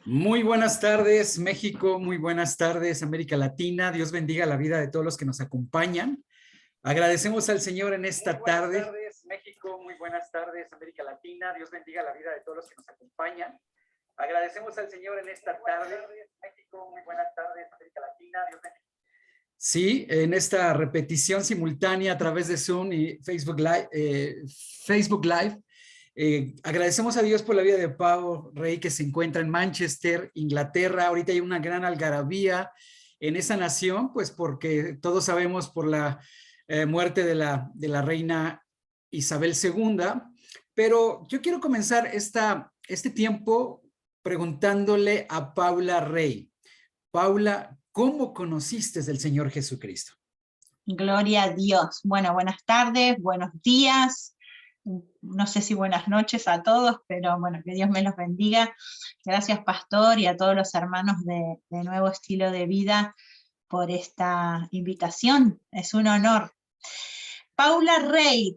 Muy buenas tardes, México, muy buenas tardes, América Latina. Dios bendiga la vida de todos los que nos acompañan. Agradecemos al Señor en esta tarde. Buenas tardes, México, muy buenas tardes, América Latina. Dios bendiga la vida de todos los que nos acompañan. Agradecemos al Señor en esta tarde. México, muy buenas tardes, América Latina. Dios bendiga. Sí, en esta repetición simultánea a través de Zoom y Facebook Live. Agradecemos a Dios por la vida de Pau Rey, que se encuentra en Manchester, Inglaterra. Ahorita hay una gran algarabía en esa nación, pues porque todos sabemos por la muerte de la reina Isabel II. Pero yo quiero comenzar este tiempo preguntándole a Paula Rey. Paula, ¿cómo conociste del Señor Jesucristo? Gloria a Dios. Bueno, buenas tardes, buenos días. No sé si buenas noches a todos, pero bueno, que Dios me los bendiga. Gracias, pastor, y a todos los hermanos de Nuevo Estilo de Vida por esta invitación. Es un honor. Paula Rey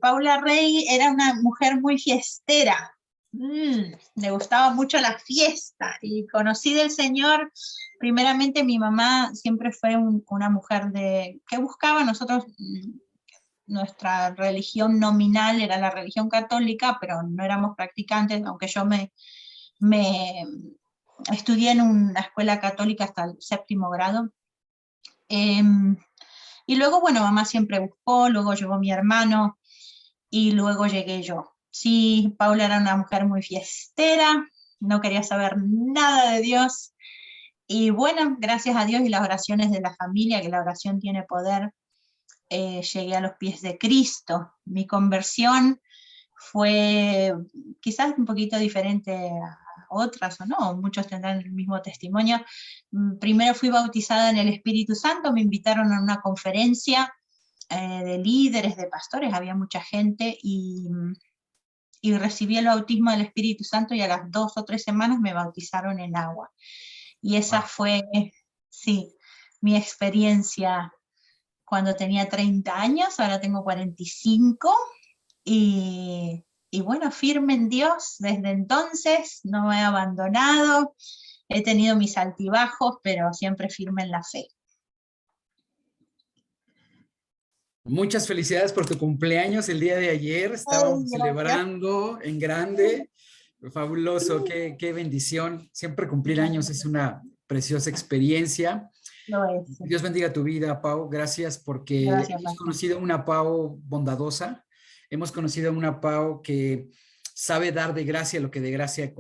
era una mujer muy fiestera. Le gustaba mucho la fiesta y conocí del Señor. Primeramente mi mamá siempre fue una mujer que buscaba nosotros. Nuestra religión nominal era la religión católica, pero no éramos practicantes, aunque yo me estudié en una escuela católica hasta el 7º grado. Y luego, bueno, mamá siempre buscó, luego llegó mi hermano, y luego llegué yo. Sí, Paula era una mujer muy fiestera, no quería saber nada de Dios, y bueno, gracias a Dios y las oraciones de la familia, que la oración tiene poder, llegué a los pies de Cristo. Mi conversión fue quizás un poquito diferente a otras, o no, muchos tendrán el mismo testimonio. Primero fui bautizada en el Espíritu Santo, me invitaron a una conferencia de líderes, de pastores, había mucha gente, y recibí el bautismo del Espíritu Santo, y a las 2 o 3 semanas me bautizaron en agua. Y esa fue, sí, mi experiencia cuando tenía 30 años, ahora tengo 45, y bueno, firme en Dios desde entonces, no me he abandonado, he tenido mis altibajos, pero siempre firme en la fe. Muchas felicidades por tu cumpleaños el día de ayer. Estábamos celebrando en grande. Fabuloso, qué bendición. Siempre cumplir años es una preciosa experiencia. Lo es. Dios bendiga tu vida, Pau. Gracias porque hemos conocido una Pau bondadosa. Hemos conocido una Pau que sabe dar de gracia lo que de gracia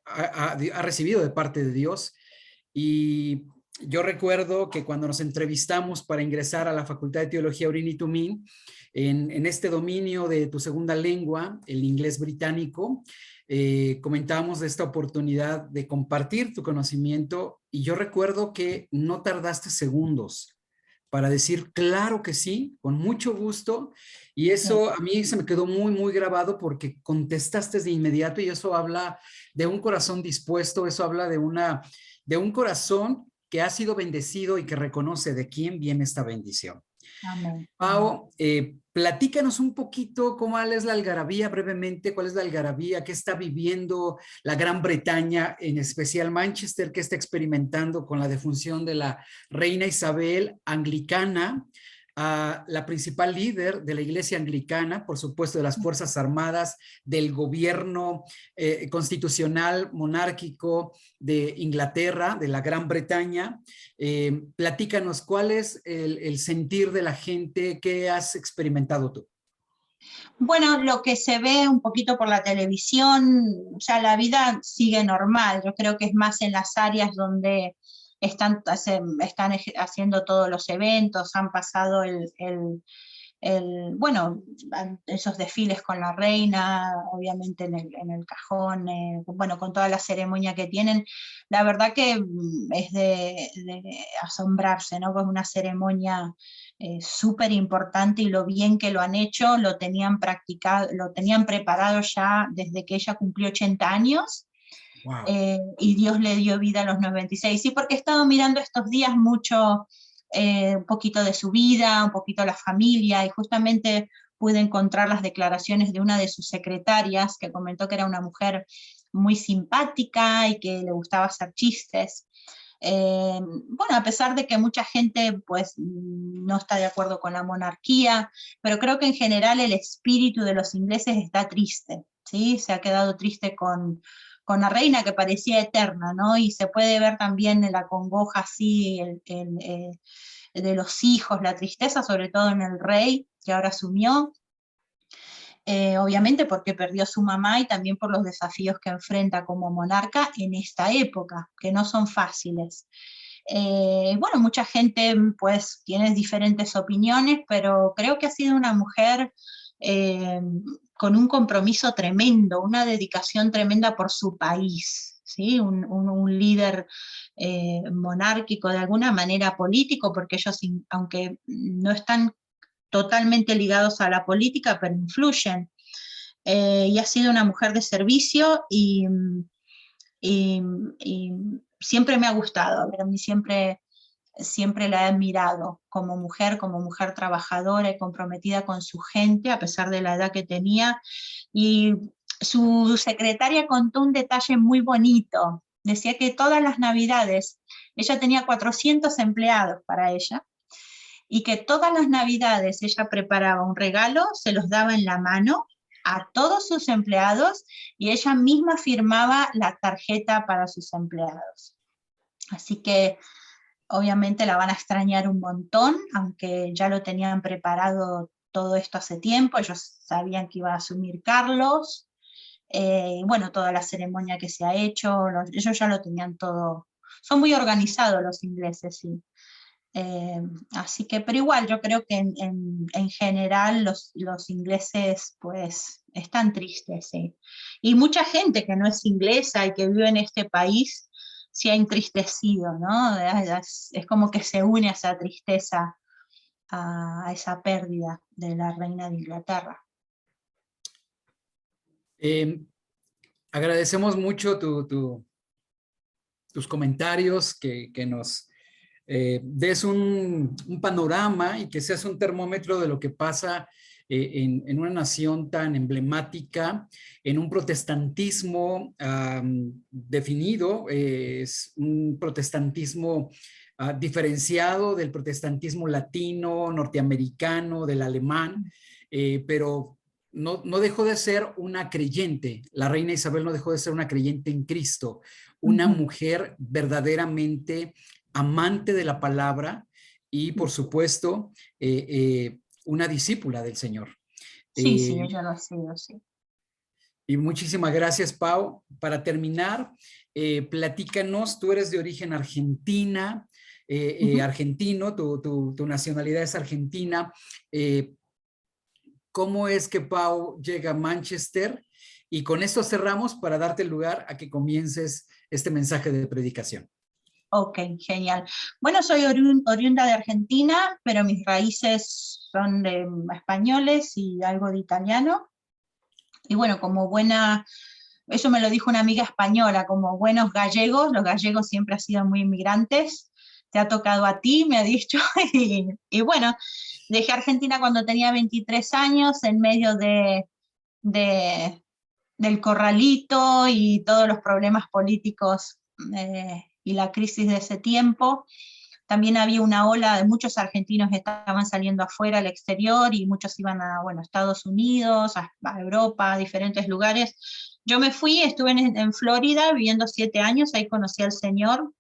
ha recibido de parte de Dios. Y yo recuerdo que cuando nos entrevistamos para ingresar a la Facultad de Teología Urín y Tumín, en este dominio de tu segunda lengua, el inglés británico, comentábamos de esta oportunidad de compartir tu conocimiento, y yo recuerdo que no tardaste segundos para decir claro que sí, con mucho gusto, y eso a mí se me quedó muy, muy grabado porque contestaste de inmediato, y eso habla de un corazón dispuesto, eso habla de un corazón que ha sido bendecido y que reconoce de quién viene esta bendición. Amén. Pau, platícanos un poquito cómo es la algarabía brevemente, cuál es la algarabía, qué está viviendo la Gran Bretaña, en especial Manchester, que está experimentando con la defunción de la reina Isabel, anglicana, la principal líder de la iglesia anglicana, por supuesto de las Fuerzas Armadas, del gobierno constitucional monárquico de Inglaterra, de la Gran Bretaña. Platícanos, ¿cuál es el sentir de la gente? ¿Qué has experimentado tú? Bueno, lo que se ve un poquito por la televisión, ya la vida sigue normal. Yo creo que es más en las áreas donde están haciendo todos los eventos, han pasado bueno, esos desfiles con la reina, obviamente en el cajón, bueno, con toda la ceremonia que tienen. La verdad que es de asombrarse, ¿no? Con una ceremonia súper importante, y lo bien que lo han hecho, lo tenían practicado, lo tenían preparado ya desde que ella cumplió 80 años. Wow. Y Dios le dio vida a los 96. Sí, porque he estado mirando estos días mucho, un poquito de su vida, un poquito la familia, y justamente pude encontrar las declaraciones de una de sus secretarias, que comentó que era una mujer muy simpática y que le gustaba hacer chistes. Bueno, a pesar de que mucha gente pues no está de acuerdo con la monarquía, pero creo que en general el espíritu de los ingleses está triste, ¿sí? Se ha quedado triste con la reina que parecía eterna, ¿no? Y se puede ver también en la congoja así, de los hijos, la tristeza, sobre todo en el rey, que ahora asumió, obviamente porque perdió a su mamá y también por los desafíos que enfrenta como monarca en esta época, que no son fáciles. Bueno, mucha gente pues tiene diferentes opiniones, pero creo que ha sido una mujer con un compromiso tremendo, una dedicación tremenda por su país, ¿sí? Un líder monárquico, de alguna manera político, porque ellos, aunque no están totalmente ligados a la política, pero influyen. Y ha sido una mujer de servicio y, y siempre me ha gustado, a mí siempre la he admirado como mujer trabajadora y comprometida con su gente, a pesar de la edad que tenía. Y su secretaria contó un detalle muy bonito. Decía que todas las navidades, ella tenía 400 empleados para ella, y que todas las navidades ella preparaba un regalo, se los daba en la mano a todos sus empleados y ella misma firmaba la tarjeta para sus empleados. Así que obviamente la van a extrañar un montón, aunque ya lo tenían preparado todo esto hace tiempo, ellos sabían que iba a asumir Carlos, bueno, toda la ceremonia que se ha hecho, ellos ya lo tenían todo, son muy organizados los ingleses, sí. Así que, pero igual, yo creo que en general los ingleses pues están tristes, sí. Y mucha gente que no es inglesa y que vive en este país se ha entristecido, ¿no? Es como que se une a esa tristeza, a esa pérdida de la reina de Inglaterra. Agradecemos mucho tus comentarios, que nos des un panorama y que seas un termómetro de lo que pasa en una nación tan emblemática, en un protestantismo definido, es un protestantismo diferenciado del protestantismo latino, norteamericano, del alemán, pero no dejó de ser una creyente. La reina Isabel no dejó de ser una creyente en Cristo, una mujer verdaderamente amante de la palabra y, por supuesto, una discípula del Señor. Sí, sí, ella lo ha sido, sí. Y muchísimas gracias, Pau. Para terminar, platícanos, tú eres de origen argentina, argentino, tu nacionalidad es argentina. ¿Cómo es que Pau llega a Manchester? Y con esto cerramos para darte el lugar a que comiences este mensaje de predicación. Ok, genial. Bueno, soy oriunda de Argentina, pero mis raíces son de españoles y algo de italiano. Y bueno, como buena, eso me lo dijo una amiga española, como buenos gallegos, los gallegos siempre han sido muy inmigrantes, te ha tocado a ti, me ha dicho, y bueno, dejé Argentina cuando tenía 23 años, en medio del corralito y todos los problemas políticos y la crisis de ese tiempo. También había una ola de muchos argentinos que estaban saliendo afuera al exterior y muchos iban a, bueno, Estados Unidos, a Europa, a diferentes lugares. Yo me fui, estuve en Florida viviendo 7 años, ahí conocí al Señor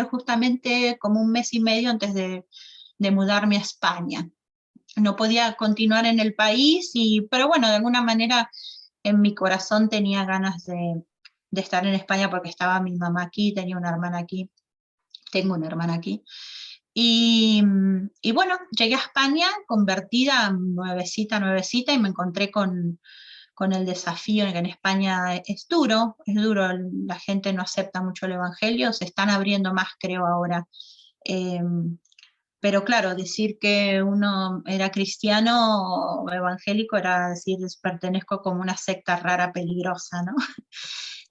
justamente como un mes y medio antes de mudarme a España. No podía continuar en el país, pero bueno, de alguna manera en mi corazón tenía ganas de estar en España porque estaba mi mamá aquí, tenía una hermana aquí, tengo una hermana aquí. Y bueno, llegué a España convertida, nuevecita, y me encontré con el desafío en que en España es duro, la gente no acepta mucho el evangelio, se están abriendo más, creo, ahora. Pero claro, decir que uno era cristiano o evangélico era decir, pertenezco como una secta rara, peligrosa, ¿no?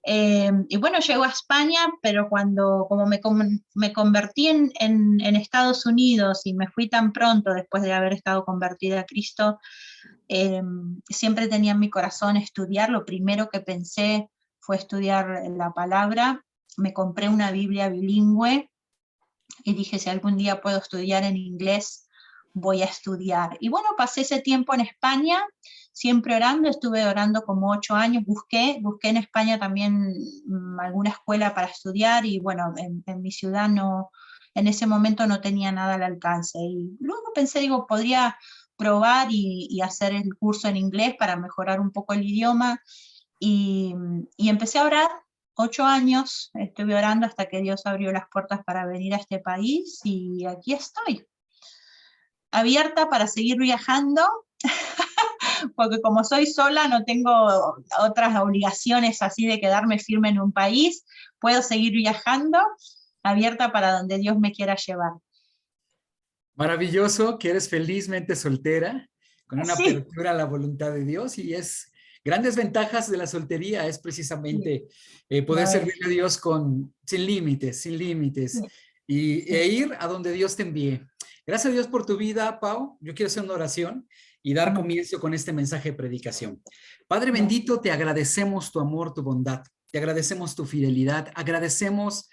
Y bueno, llego a España, pero como me convertí en Estados Unidos y me fui tan pronto después de haber estado convertida a Cristo, siempre tenía en mi corazón estudiar. Lo primero que pensé fue estudiar la palabra, me compré una Biblia bilingüe y dije, si algún día puedo estudiar en inglés, voy a estudiar. Y bueno, pasé ese tiempo en España, siempre orando, estuve orando como 8 años, busqué en España también alguna escuela para estudiar y bueno, en mi ciudad no, en ese momento no tenía nada al alcance. Y luego pensé, digo, podría probar y hacer el curso en inglés para mejorar un poco el idioma y empecé a orar. 8 años estuve orando hasta que Dios abrió las puertas para venir a este país y aquí estoy, abierta para seguir viajando, porque como soy sola no tengo otras obligaciones así de quedarme firme en un país, puedo seguir viajando, abierta para donde Dios me quiera llevar. Maravilloso que eres felizmente soltera, con una Sí. apertura a la voluntad de Dios, y es grandes ventajas de la soltería, es precisamente poder servirle a Dios sin límites, Sí. e ir a donde Dios te envíe. Gracias a Dios por tu vida, Pau. Yo quiero hacer una oración y dar comienzo con este mensaje de predicación. Padre bendito, te agradecemos tu amor, tu bondad, te agradecemos tu fidelidad, agradecemos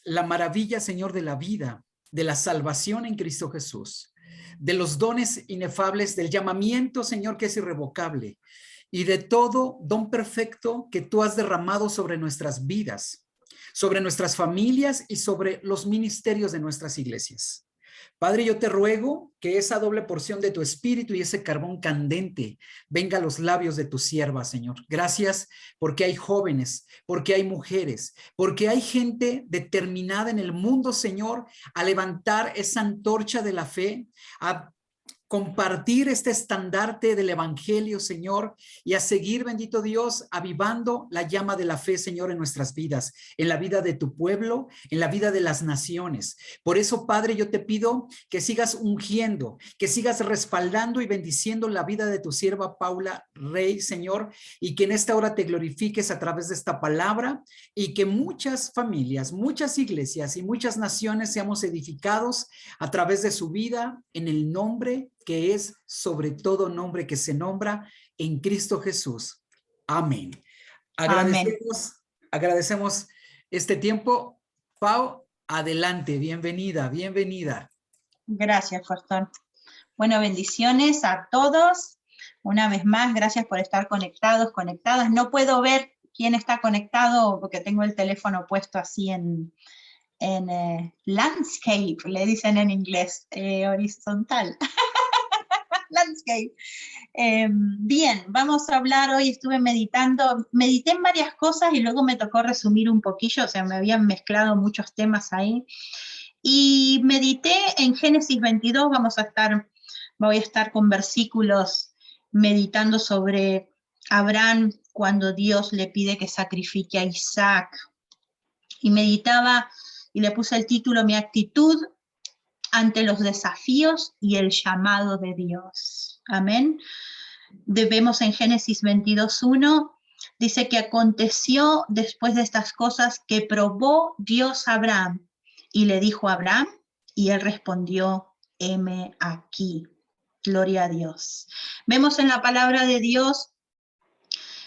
la maravilla, Señor, de la vida, de la salvación en Cristo Jesús, de los dones inefables, del llamamiento, Señor, que es irrevocable, y de todo don perfecto que tú has derramado sobre nuestras vidas, sobre nuestras familias y sobre los ministerios de nuestras iglesias. Padre, yo te ruego que esa doble porción de tu espíritu y ese carbón candente venga a los labios de tu sierva, Señor. Gracias porque hay jóvenes, porque hay mujeres, porque hay gente determinada en el mundo, Señor, a levantar esa antorcha de la fe, a compartir este estandarte del evangelio, Señor, y a seguir, bendito Dios, avivando la llama de la fe, Señor, en nuestras vidas, en la vida de tu pueblo, en la vida de las naciones. Por eso, Padre, yo te pido que sigas ungiendo, que sigas respaldando y bendiciendo la vida de tu sierva Paula Rey, Señor, y que en esta hora te glorifiques a través de esta palabra y que muchas familias, muchas iglesias y muchas naciones seamos edificados a través de su vida en el nombre que es sobre todo nombre que se nombra, en Cristo Jesús. Amén. Agradecemos este tiempo. Pau, adelante, bienvenida. Gracias, Pastor. Bueno, bendiciones a todos. Una vez más, gracias por estar conectados, conectadas. No puedo ver quién está conectado porque tengo el teléfono puesto así en landscape, le dicen en inglés, horizontal. Landscape. Bien, vamos a hablar hoy, estuve medité en varias cosas y luego me tocó resumir un poquillo, o sea, me habían mezclado muchos temas ahí. Y medité en Génesis 22, voy a estar con versículos meditando sobre Abraham cuando Dios le pide que sacrifique a Isaac. Y meditaba y le puse el título, Mi actitud ante los desafíos y el llamado de Dios. Amén. Vemos en Génesis 22:1, dice que aconteció después de estas cosas que probó Dios a Abraham y le dijo a Abraham y él respondió, heme aquí. Gloria a Dios. Vemos en la palabra de Dios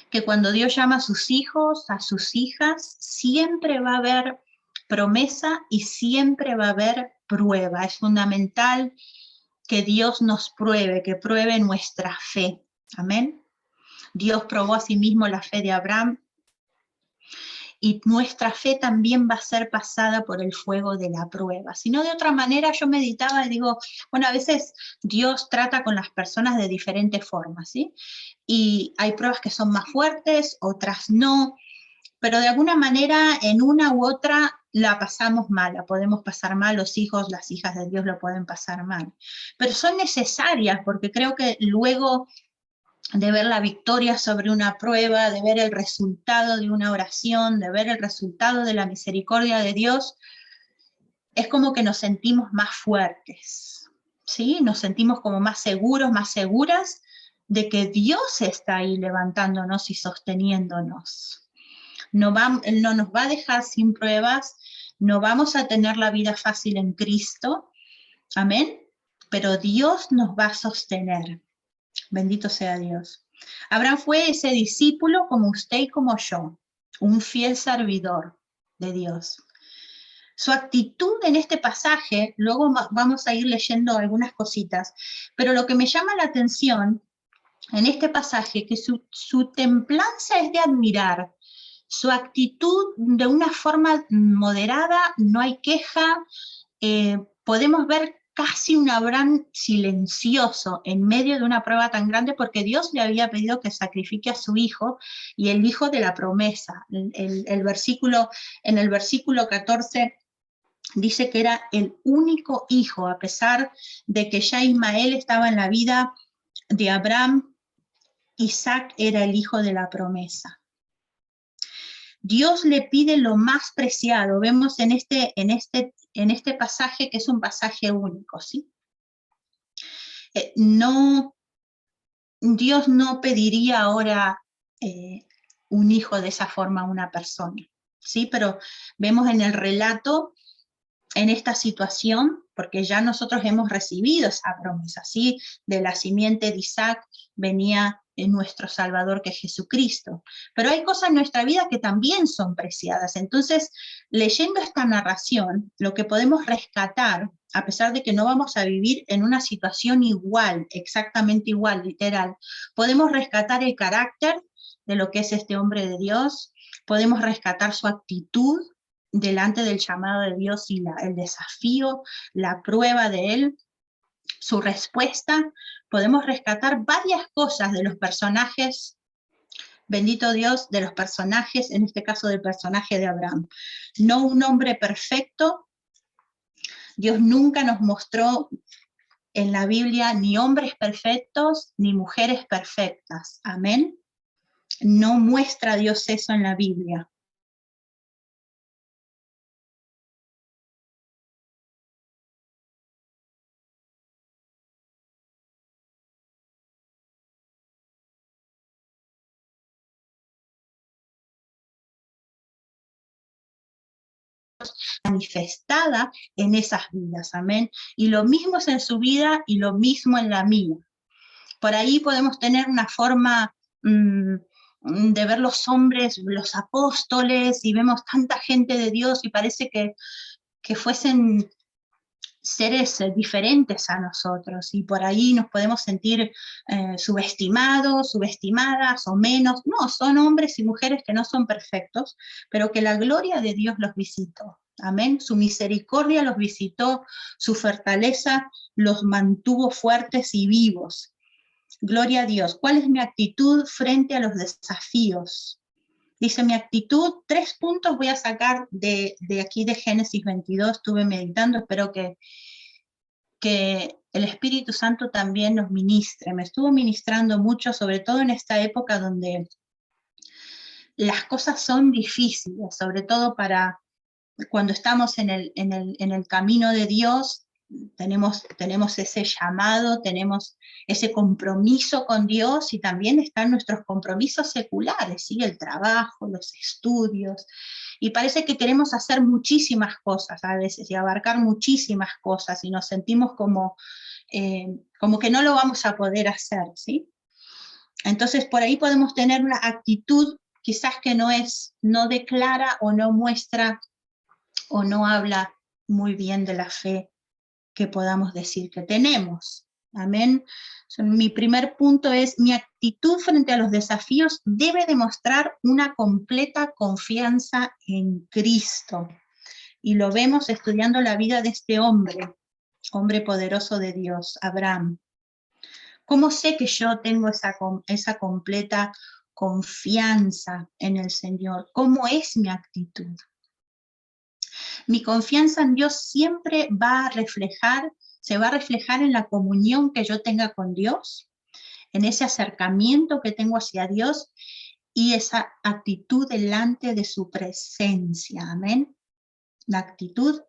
que cuando Dios llama a sus hijos, a sus hijas, siempre va a haber promesa y siempre va a haber prueba. Es fundamental que Dios nos pruebe, que pruebe nuestra fe. Amén. Dios probó a sí mismo la fe de Abraham y nuestra fe también va a ser pasada por el fuego de la prueba. Si no, de otra manera, yo meditaba y digo, bueno, a veces Dios trata con las personas de diferentes formas, ¿sí? Y hay pruebas que son más fuertes, otras no, pero de alguna manera en una u otra la pasamos mal, la podemos pasar mal, los hijos, las hijas de Dios lo pueden pasar mal, pero son necesarias porque creo que luego de ver la victoria sobre una prueba, de ver el resultado de una oración, de ver el resultado de la misericordia de Dios, es como que nos sentimos más fuertes, ¿sí? Nos sentimos como más seguros, más seguras de que Dios está ahí levantándonos y sosteniéndonos. Él no nos va a dejar sin pruebas, no vamos a tener la vida fácil en Cristo, amén, pero Dios nos va a sostener. Bendito sea Dios. Abraham fue ese discípulo como usted y como yo, un fiel servidor de Dios. Su actitud en este pasaje, luego vamos a ir leyendo algunas cositas, pero lo que me llama la atención en este pasaje, que su templanza es de admirar, su actitud de una forma moderada, no hay queja, podemos ver casi un Abraham silencioso en medio de una prueba tan grande, porque Dios le había pedido que sacrifique a su hijo, y el hijo de la promesa. En el versículo 14 dice que era el único hijo, a pesar de que ya Ismael estaba en la vida de Abraham. Isaac era el hijo de la promesa. Dios le pide lo más preciado. Vemos en este pasaje que es un pasaje único, ¿sí? Dios no pediría ahora un hijo de esa forma a una persona, ¿sí? Pero vemos en el relato, en esta situación, porque ya nosotros hemos recibido esa promesa, ¿sí? De la simiente de Isaac venía en nuestro Salvador, que es Jesucristo. Pero hay cosas en nuestra vida que también son preciadas. Entonces, leyendo esta narración, lo que podemos rescatar, a pesar de que no vamos a vivir en una situación igual, exactamente igual, literal, podemos rescatar el carácter de lo que es este hombre de Dios, podemos rescatar su actitud delante del llamado de Dios y el desafío, la prueba de él, su respuesta. Podemos rescatar varias cosas de los personajes, bendito Dios, de los personajes, en este caso del personaje de Abraham. No un hombre perfecto. Dios nunca nos mostró en la Biblia ni hombres perfectos ni mujeres perfectas. Amén. No muestra Dios eso en la Biblia. Manifestada en esas vidas, amén. Y lo mismo es en su vida y lo mismo en la mía. Por ahí podemos tener una forma de ver los hombres, los apóstoles, y vemos tanta gente de Dios y parece que fuesen seres diferentes a nosotros, y por ahí nos podemos sentir subestimados, subestimadas o menos. No, son hombres y mujeres que no son perfectos, pero que la gloria de Dios los visitó. Amén. Su misericordia los visitó, su fortaleza los mantuvo fuertes y vivos. Gloria a Dios. ¿Cuál es mi actitud frente a los desafíos? Dice mi actitud, 3 puntos voy a sacar de aquí de Génesis 22, estuve meditando, espero que el Espíritu Santo también nos ministre. Me estuvo ministrando mucho, sobre todo en esta época donde las cosas son difíciles, sobre todo para cuando estamos en el camino de Dios. Tenemos ese llamado, tenemos ese compromiso con Dios, y también están nuestros compromisos seculares, ¿sí? El trabajo, los estudios, y parece que queremos hacer muchísimas cosas a veces y abarcar muchísimas cosas, y nos sentimos como que no lo vamos a poder hacer, ¿sí? Entonces por ahí podemos tener una actitud quizás que no declara o no muestra o no habla muy bien de la fe que podamos decir que tenemos. Amén. Mi primer punto es: mi actitud frente a los desafíos debe demostrar una completa confianza en Cristo. Y lo vemos estudiando la vida de este hombre poderoso de Dios, Abraham. ¿Cómo sé que yo tengo esa completa confianza en el Señor? ¿Cómo es mi actitud? Mi confianza en Dios siempre se va a reflejar en la comunión que yo tenga con Dios, en ese acercamiento que tengo hacia Dios y esa actitud delante de su presencia. Amén. La actitud,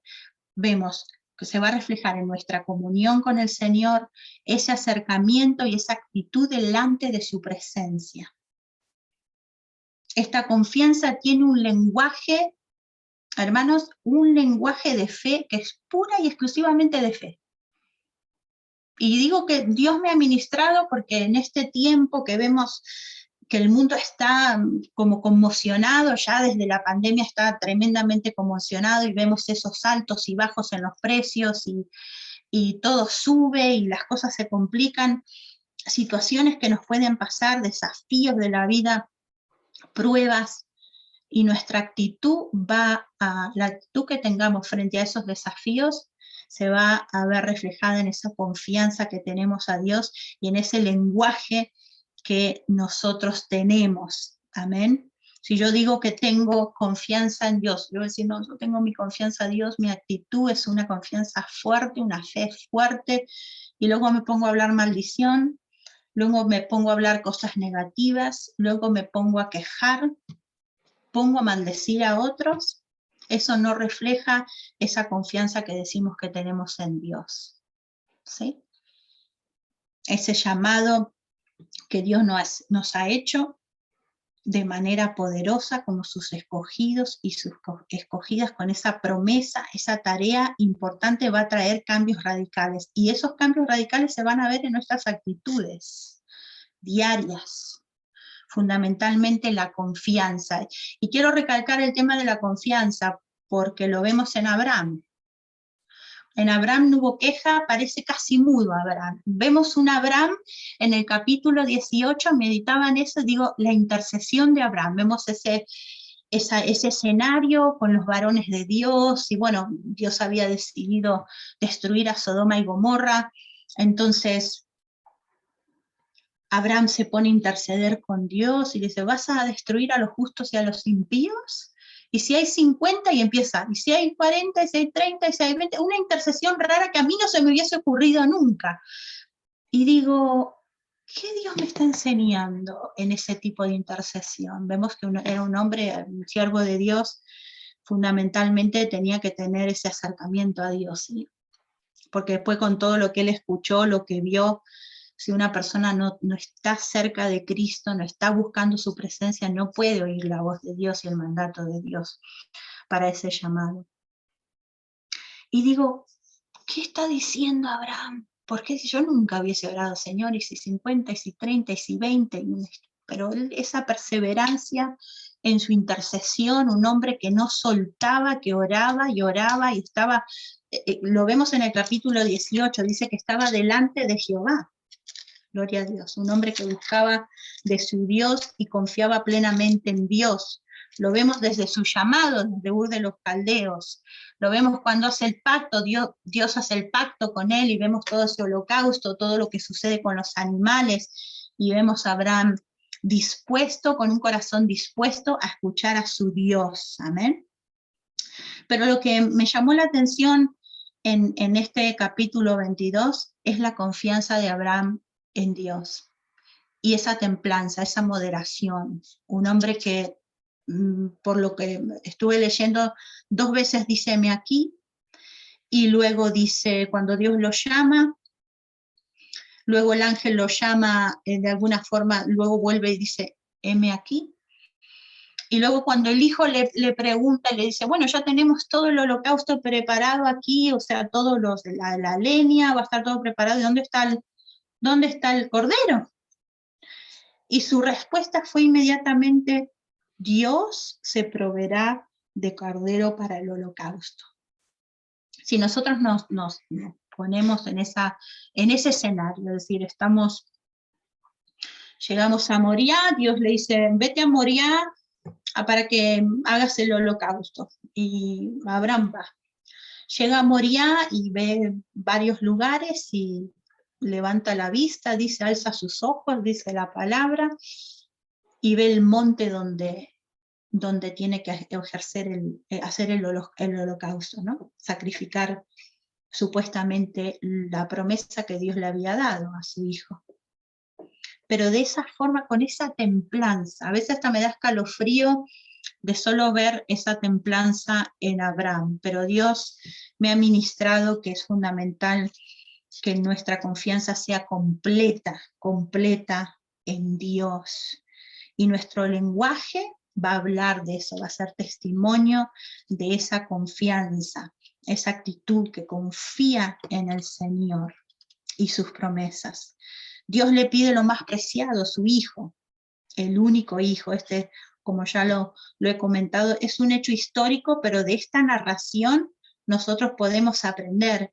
vemos que se va a reflejar en nuestra comunión con el Señor, ese acercamiento y esa actitud delante de su presencia. Esta confianza tiene un lenguaje, hermanos, un lenguaje de fe que es pura y exclusivamente de fe. Y digo que Dios me ha ministrado porque en este tiempo que vemos que el mundo está como conmocionado, ya desde la pandemia está tremendamente conmocionado y vemos esos altos y bajos en los precios y todo sube y las cosas se complican, situaciones que nos pueden pasar, desafíos de la vida, pruebas, y nuestra actitud la actitud que tengamos frente a esos desafíos se va a ver reflejada en esa confianza que tenemos a Dios y en ese lenguaje que nosotros tenemos. Amén. Si yo digo que tengo confianza en Dios, yo voy a decir, no, yo tengo mi confianza en Dios, mi actitud es una confianza fuerte, una fe fuerte, y luego me pongo a hablar maldición, luego me pongo a hablar cosas negativas, luego me pongo a quejar, pongo a maldecir a otros, eso no refleja esa confianza que decimos que tenemos en Dios. ¿Sí? Ese llamado que Dios nos ha hecho de manera poderosa como sus escogidos y sus escogidas, con esa promesa, esa tarea importante va a traer cambios radicales. Y esos cambios radicales se van a ver en nuestras actitudes diarias, fundamentalmente la confianza. Y quiero recalcar el tema de la confianza porque lo vemos en Abraham. En Abraham no hubo queja, parece casi mudo Abraham. Vemos un Abraham en el capítulo 18, meditaba en eso, digo, la intercesión de Abraham. Vemos ese escenario con los varones de Dios, y bueno, Dios había decidido destruir a Sodoma y Gomorra, entonces Abraham se pone a interceder con Dios y le dice, ¿vas a destruir a los justos y a los impíos? Y si hay 50 y empieza, y si hay 40, y si hay 30, y si hay 20, una intercesión rara que a mí no se me hubiese ocurrido nunca. Y digo, ¿qué Dios me está enseñando en ese tipo de intercesión? Vemos que era un hombre, un siervo de Dios, fundamentalmente tenía que tener ese acercamiento a Dios, ¿sí? Porque después con todo lo que él escuchó, lo que vio, si una persona no está cerca de Cristo, no está buscando su presencia, no puede oír la voz de Dios y el mandato de Dios para ese llamado. Y digo, ¿qué está diciendo Abraham? Porque si yo nunca hubiese orado, Señor, y si 50, y si 30, y si 20, pero él, esa perseverancia en su intercesión, un hombre que no soltaba, que oraba y estaba, lo vemos en el capítulo 18, dice que estaba delante de Jehová. Gloria a Dios, un hombre que buscaba de su Dios y confiaba plenamente en Dios. Lo vemos desde su llamado, desde Ur de los Caldeos. Lo vemos cuando hace el pacto, Dios hace el pacto con él y vemos todo ese holocausto, todo lo que sucede con los animales y vemos a Abraham dispuesto, con un corazón dispuesto a escuchar a su Dios. Amén. Pero lo que me llamó la atención en este capítulo 22 es la confianza de Abraham en Dios y esa templanza, esa moderación. Un hombre que, por lo que estuve leyendo, 2 veces dice heme aquí, y luego dice cuando Dios lo llama, luego el ángel lo llama de alguna forma, luego vuelve y dice heme aquí. Y luego cuando el hijo le pregunta, le dice, bueno, ya tenemos todo el holocausto preparado aquí, o sea, todos la leña, va a estar todo preparado, ¿y dónde está el cordero? Y su respuesta fue inmediatamente, Dios se proveerá de cordero para el holocausto. Si nosotros nos ponemos en ese escenario, es decir, llegamos a Moriah, Dios le dice, vete a Moriah para que hagas el holocausto. Y Abraham va. Llega a Moriah y ve varios lugares y levanta la vista, dice, alza sus ojos, dice la palabra, y ve el monte donde tiene que hacer el holocausto, ¿no? Sacrificar supuestamente la promesa que Dios le había dado a su hijo. Pero de esa forma, con esa templanza, a veces hasta me da escalofrío de solo ver esa templanza en Abraham, pero Dios me ha ministrado que es fundamental que nuestra confianza sea completa en Dios. Y nuestro lenguaje va a hablar de eso, va a ser testimonio de esa confianza, esa actitud que confía en el Señor. y sus promesas. Dios le pide lo más preciado, su hijo, el único hijo. Como ya lo he comentado, es un hecho histórico, pero de esta narración nosotros podemos aprender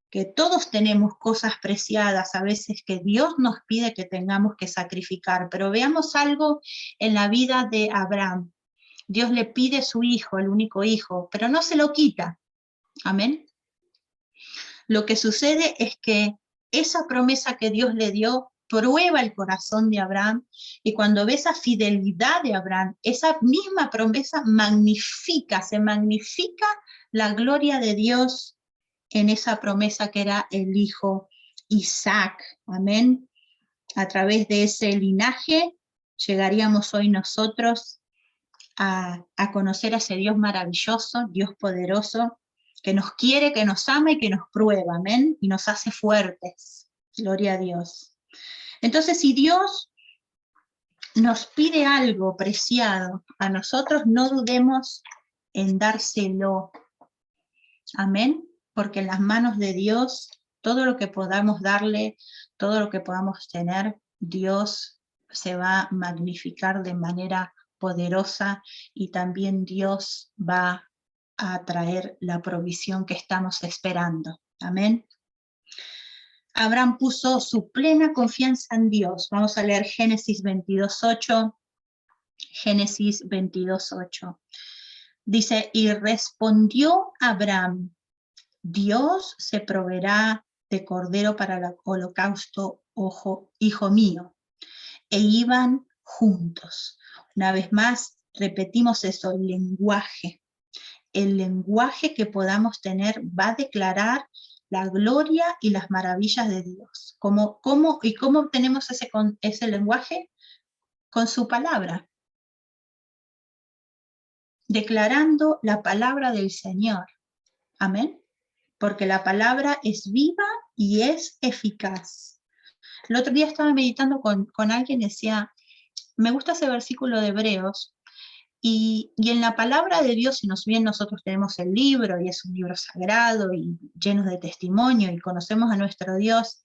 que todos tenemos cosas preciadas a veces que Dios nos pide que tengamos que sacrificar. Pero veamos algo en la vida de Abraham. Dios le pide su hijo, el único hijo, pero no se lo quita. Amén. Lo que sucede es que esa promesa que Dios le dio prueba el corazón de Abraham, y cuando ve esa fidelidad de Abraham, esa misma promesa se magnifica la gloria de Dios en esa promesa que era el hijo Isaac. Amén. A través de ese linaje llegaríamos hoy nosotros a conocer a ese Dios maravilloso, Dios poderoso, que nos quiere, que nos ama y que nos prueba, amén, y nos hace fuertes. Gloria a Dios. Entonces, si Dios nos pide algo preciado a nosotros, no dudemos en dárselo. Amén, porque en las manos de Dios, todo lo que podamos darle, todo lo que podamos tener, Dios se va a magnificar de manera poderosa, y también Dios va a traer la provisión que estamos esperando. Amén. Abraham puso su plena confianza en Dios. Vamos a leer Génesis 22:8. Génesis 22:8. Dice, y respondió Abraham, Dios se proveerá de cordero para el holocausto, hijo mío. E iban juntos. Una vez más, repetimos eso, el lenguaje. El lenguaje que podamos tener va a declarar la gloria y las maravillas de Dios. ¿Cómo obtenemos ese lenguaje? Con su palabra. Declarando la palabra del Señor. Amén. Porque la palabra es viva y es eficaz. El otro día estaba meditando con alguien y decía, me gusta ese versículo de Hebreos, y en la palabra de Dios, si bien nosotros tenemos el libro, y es un libro sagrado, y lleno de testimonio, y conocemos a nuestro Dios,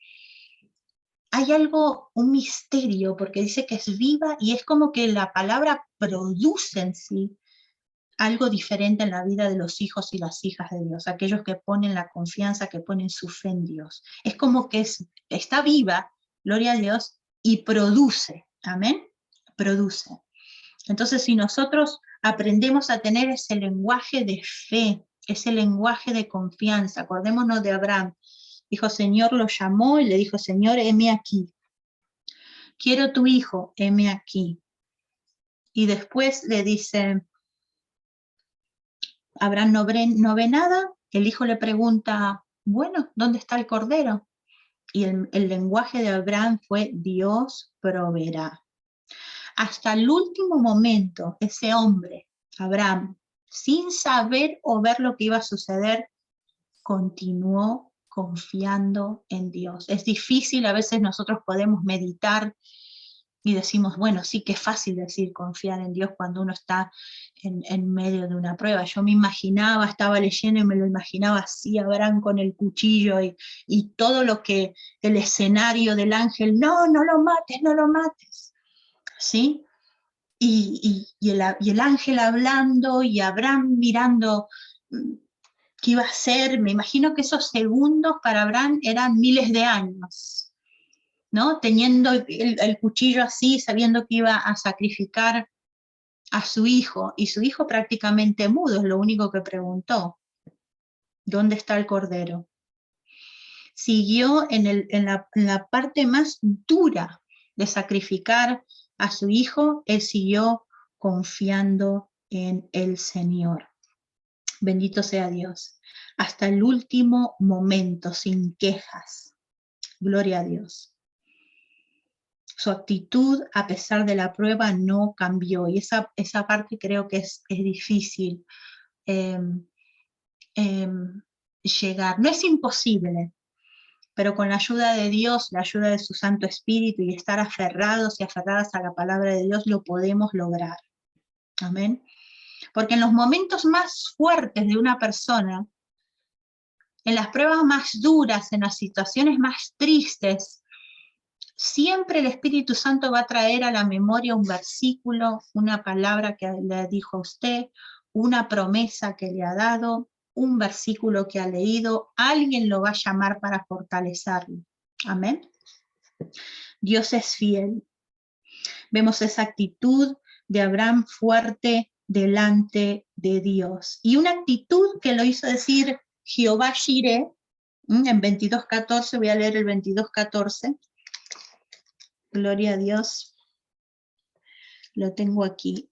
hay algo, un misterio, porque dice que es viva, y es como que la palabra produce en sí algo diferente en la vida de los hijos y las hijas de Dios, aquellos que ponen la confianza, que ponen su fe en Dios. Es como que está viva, gloria a Dios, y produce, amén, produce. Entonces, si nosotros aprendemos a tener ese lenguaje de fe, ese lenguaje de confianza, acordémonos de Abraham, dijo, Señor, lo llamó y le dijo, Señor, heme aquí. Quiero tu hijo, heme aquí. Y después le dice, Abraham no ve nada, el hijo le pregunta, bueno, ¿dónde está el cordero? Y el lenguaje de Abraham fue, Dios proveerá. Hasta el último momento, ese hombre, Abraham, sin saber o ver lo que iba a suceder, continuó confiando en Dios. Es difícil, a veces nosotros podemos meditar y decimos, bueno, sí que es fácil decir confiar en Dios cuando uno está en medio de una prueba. Yo me imaginaba, estaba leyendo y me lo imaginaba así, Abraham con el cuchillo y todo lo que, el escenario del ángel, no lo mates, no lo mates, ¿sí? Y el ángel hablando y Abraham mirando qué iba a hacer. Me imagino que esos segundos para Abraham eran miles de años, ¿no? Teniendo el cuchillo así, sabiendo que iba a sacrificar a su hijo, y su hijo prácticamente mudo, es lo único que preguntó, ¿dónde está el cordero? Siguió en la parte más dura de sacrificar a su hijo, él siguió confiando en el Señor. Bendito sea Dios. Hasta el último momento, sin quejas. Gloria a Dios. Su actitud, a pesar de la prueba, no cambió. Y esa parte creo que es difícil llegar. No es imposible, pero con la ayuda de Dios, la ayuda de su Santo Espíritu, y estar aferrados y aferradas a la palabra de Dios, lo podemos lograr. Amén. Porque en los momentos más fuertes de una persona, En las pruebas más duras, en las situaciones más tristes, siempre el Espíritu Santo va a traer a la memoria un versículo, una palabra que le dijo a usted, una promesa que le ha dado, un versículo que ha leído, alguien lo va a llamar para fortalecerlo. Amén. Dios es fiel. Vemos esa actitud de Abraham fuerte delante de Dios. Y una actitud que lo hizo decir Jehová Jireh, en 22:14, voy a leer el 22:14. Gloria a Dios. Lo tengo aquí.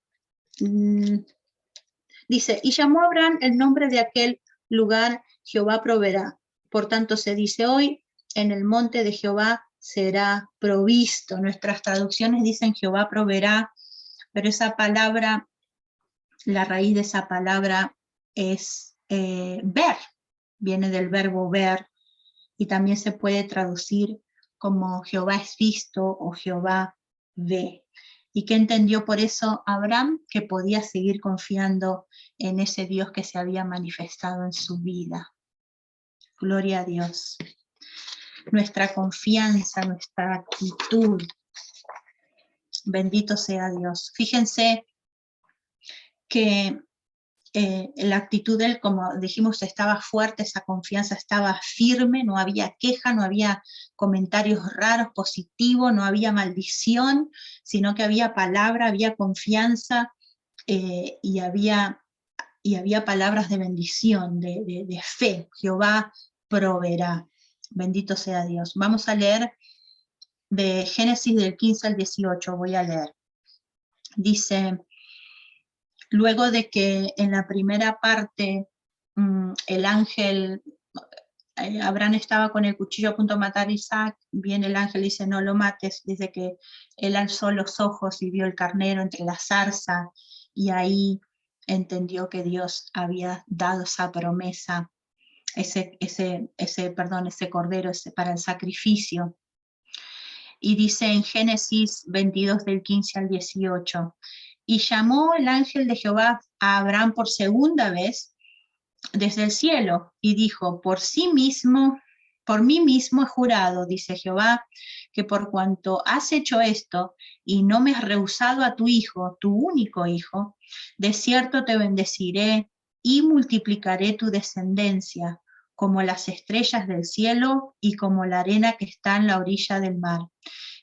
Dice, y llamó a Abraham el nombre de aquel lugar, Jehová proveerá. Por tanto se dice hoy, en el monte de Jehová será provisto. Nuestras traducciones dicen Jehová proveerá, pero esa palabra, la raíz de esa palabra es ver, viene del verbo ver, y también se puede traducir como Jehová es visto o Jehová ve. ¿Y qué entendió por eso Abraham? Que podía seguir confiando en ese Dios que se había manifestado en su vida. Gloria a Dios. Nuestra confianza, nuestra actitud. Bendito sea Dios. Fíjense que la actitud de él, como dijimos, estaba fuerte, esa confianza estaba firme, no había queja, no había comentarios raros, positivos, no había maldición, sino que había palabra, había confianza y había palabras de bendición, de fe. Jehová proveerá. Bendito sea Dios. Vamos a leer de Génesis del 15 al 18, voy a leer. Dice, luego de que en la primera parte el ángel, Abraham estaba con el cuchillo a punto de matar a Isaac, viene el ángel y dice, no lo mates, dice que él alzó los ojos y vio el carnero entre la zarza, y ahí entendió que Dios había dado esa promesa, ese cordero para el sacrificio. Y dice en Génesis 22 del 15 al 18, y llamó el ángel de Jehová a Abraham por segunda vez desde el cielo, y dijo, por mí mismo he jurado, dice Jehová, que por cuanto has hecho esto, y no me has rehusado a tu hijo, tu único hijo, de cierto te bendeciré, y multiplicaré tu descendencia, como las estrellas del cielo, y como la arena que está en la orilla del mar.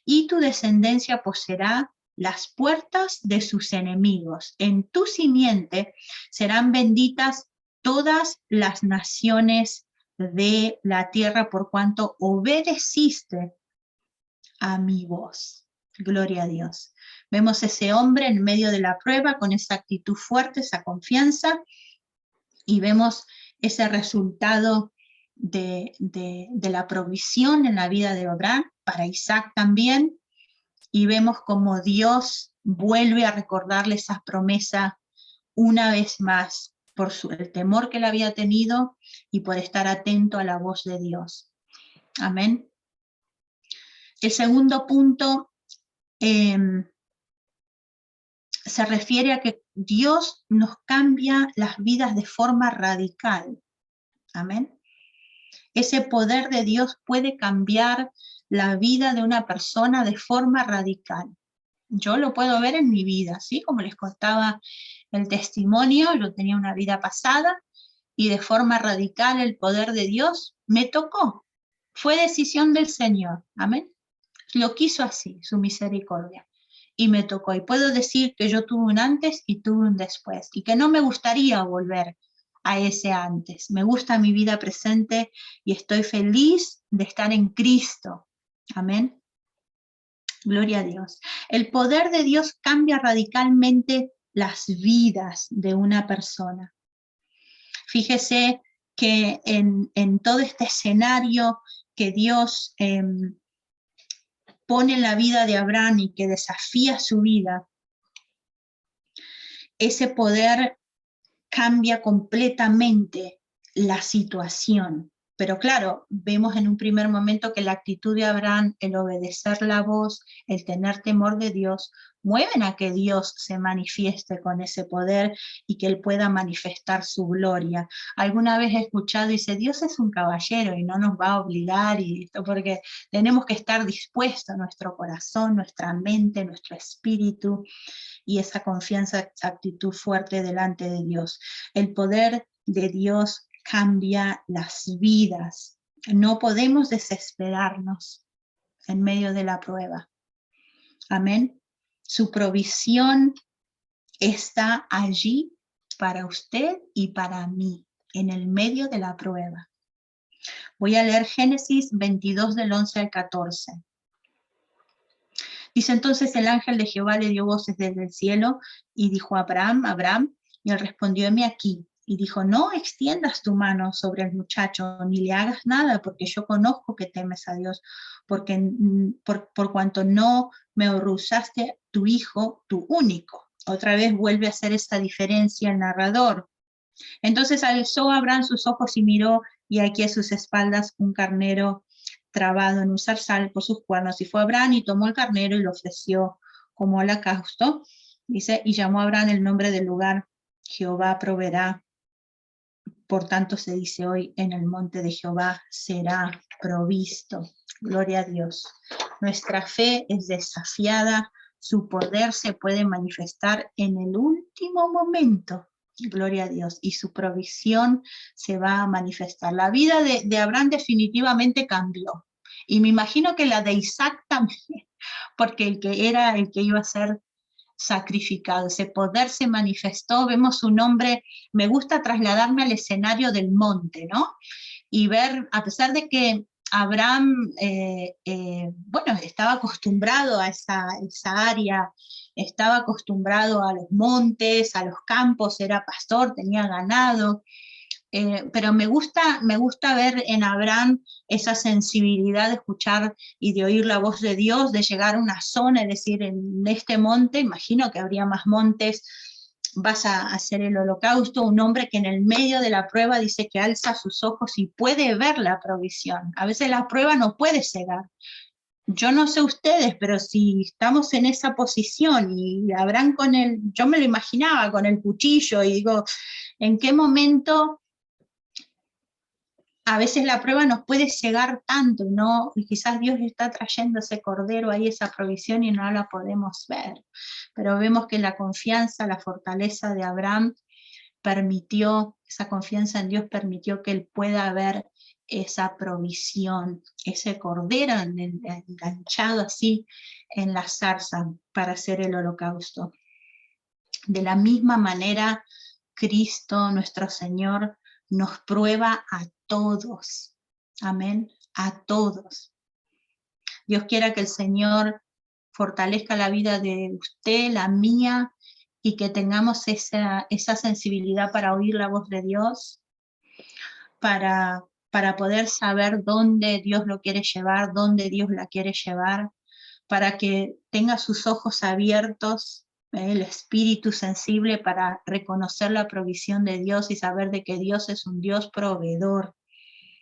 Y tu descendencia poseerá las puertas de sus enemigos. En tu simiente serán benditas todas las naciones de la tierra, por cuanto obedeciste a mi voz. Gloria a Dios. Vemos ese hombre en medio de la prueba con esa actitud fuerte, esa confianza, y vemos ese resultado de la provisión en la vida de Abraham, para Isaac también, y vemos como Dios vuelve a recordarle esa promesa una vez más, por el temor que él había tenido y por estar atento a la voz de Dios. Amén. El segundo punto se refiere a que Dios nos cambia las vidas de forma radical. Amén. Ese poder de Dios puede cambiar la vida de una persona de forma radical. Yo lo puedo ver en mi vida, ¿sí? Como les contaba el testimonio, yo tenía una vida pasada y de forma radical el poder de Dios me tocó. Fue decisión del Señor, amén. Lo quiso así, su misericordia, y me tocó. Y puedo decir que yo tuve un antes y tuve un después, y que no me gustaría volver a ese antes. Me gusta mi vida presente y estoy feliz de estar en Cristo, amén. Gloria a Dios. El poder de Dios cambia radicalmente las vidas de una persona. Fíjese que en todo este escenario que Dios pone en la vida de Abraham y que desafía su vida, ese poder cambia completamente la situación. Pero claro, vemos en un primer momento que la actitud de Abraham, el obedecer la voz, el tener temor de Dios, mueven a que Dios se manifieste con ese poder y que Él pueda manifestar su gloria. Alguna vez he escuchado y dice, Dios es un caballero y no nos va a obligar, y esto, porque tenemos que estar dispuestos, nuestro corazón, nuestra mente, nuestro espíritu, y esa confianza, esa actitud fuerte delante de Dios. El poder de Dios cambia las vidas. No podemos desesperarnos en medio de la prueba. Amén. Su provisión está allí para usted y para mí, en el medio de la prueba. Voy a leer Génesis 22 del 11 al 14. Dice, entonces el ángel de Jehová le dio voces desde el cielo y dijo a Abraham, Abraham, y él respondió, heme aquí. Y dijo, no extiendas tu mano sobre el muchacho, ni le hagas nada, porque yo conozco que temes a Dios, porque por cuanto no me rehusaste tu hijo, tu único. Otra vez vuelve a hacer esta diferencia el narrador. Entonces alzó Abraham sus ojos y miró, y aquí a sus espaldas un carnero trabado en un zarzal por sus cuernos. Y fue Abraham y tomó el carnero y lo ofreció como holocausto. Dice, y llamó a Abraham el nombre del lugar, Jehová proveerá. Por tanto se dice hoy, en el monte de Jehová será provisto. Gloria a Dios. Nuestra fe es desafiada, su poder se puede manifestar en el último momento. Gloria a Dios. Y su provisión se va a manifestar. La vida de Abraham definitivamente cambió. Y me imagino que la de Isaac también, porque el que iba a ser sacrificado, ese poder se manifestó. Vemos un hombre, me gusta trasladarme al escenario del monte, ¿no? Y ver, a pesar de que Abraham, bueno, estaba acostumbrado a esa área, estaba acostumbrado a los montes, a los campos, era pastor, tenía ganado, pero me gusta ver en Abraham esa sensibilidad de escuchar y de oír la voz de Dios, de llegar a una zona, es decir, en este monte, imagino que habría más montes, vas a hacer el holocausto, un hombre que en el medio de la prueba dice que alza sus ojos y puede ver la provisión. A veces la prueba no puede cegar. Yo no sé ustedes, pero si estamos en esa posición y Abraham yo me lo imaginaba con el cuchillo y digo, ¿en qué momento a veces la prueba nos puede llegar tanto, ¿no? Y quizás Dios está trayendo ese cordero ahí, esa provisión, y no la podemos ver? Pero vemos que la confianza, la fortaleza de Abraham permitió, esa confianza en Dios permitió que él pueda ver esa provisión, ese cordero enganchado así en la zarza para hacer el holocausto. De la misma manera, Cristo, nuestro Señor, nos prueba a todos. Amén. A todos. Dios quiera que el Señor fortalezca la vida de usted, la mía, y que tengamos esa sensibilidad para oír la voz de Dios, para poder saber dónde Dios lo quiere llevar, dónde Dios la quiere llevar, para que tenga sus ojos abiertos, el espíritu sensible para reconocer la provisión de Dios y saber de que Dios es un Dios proveedor.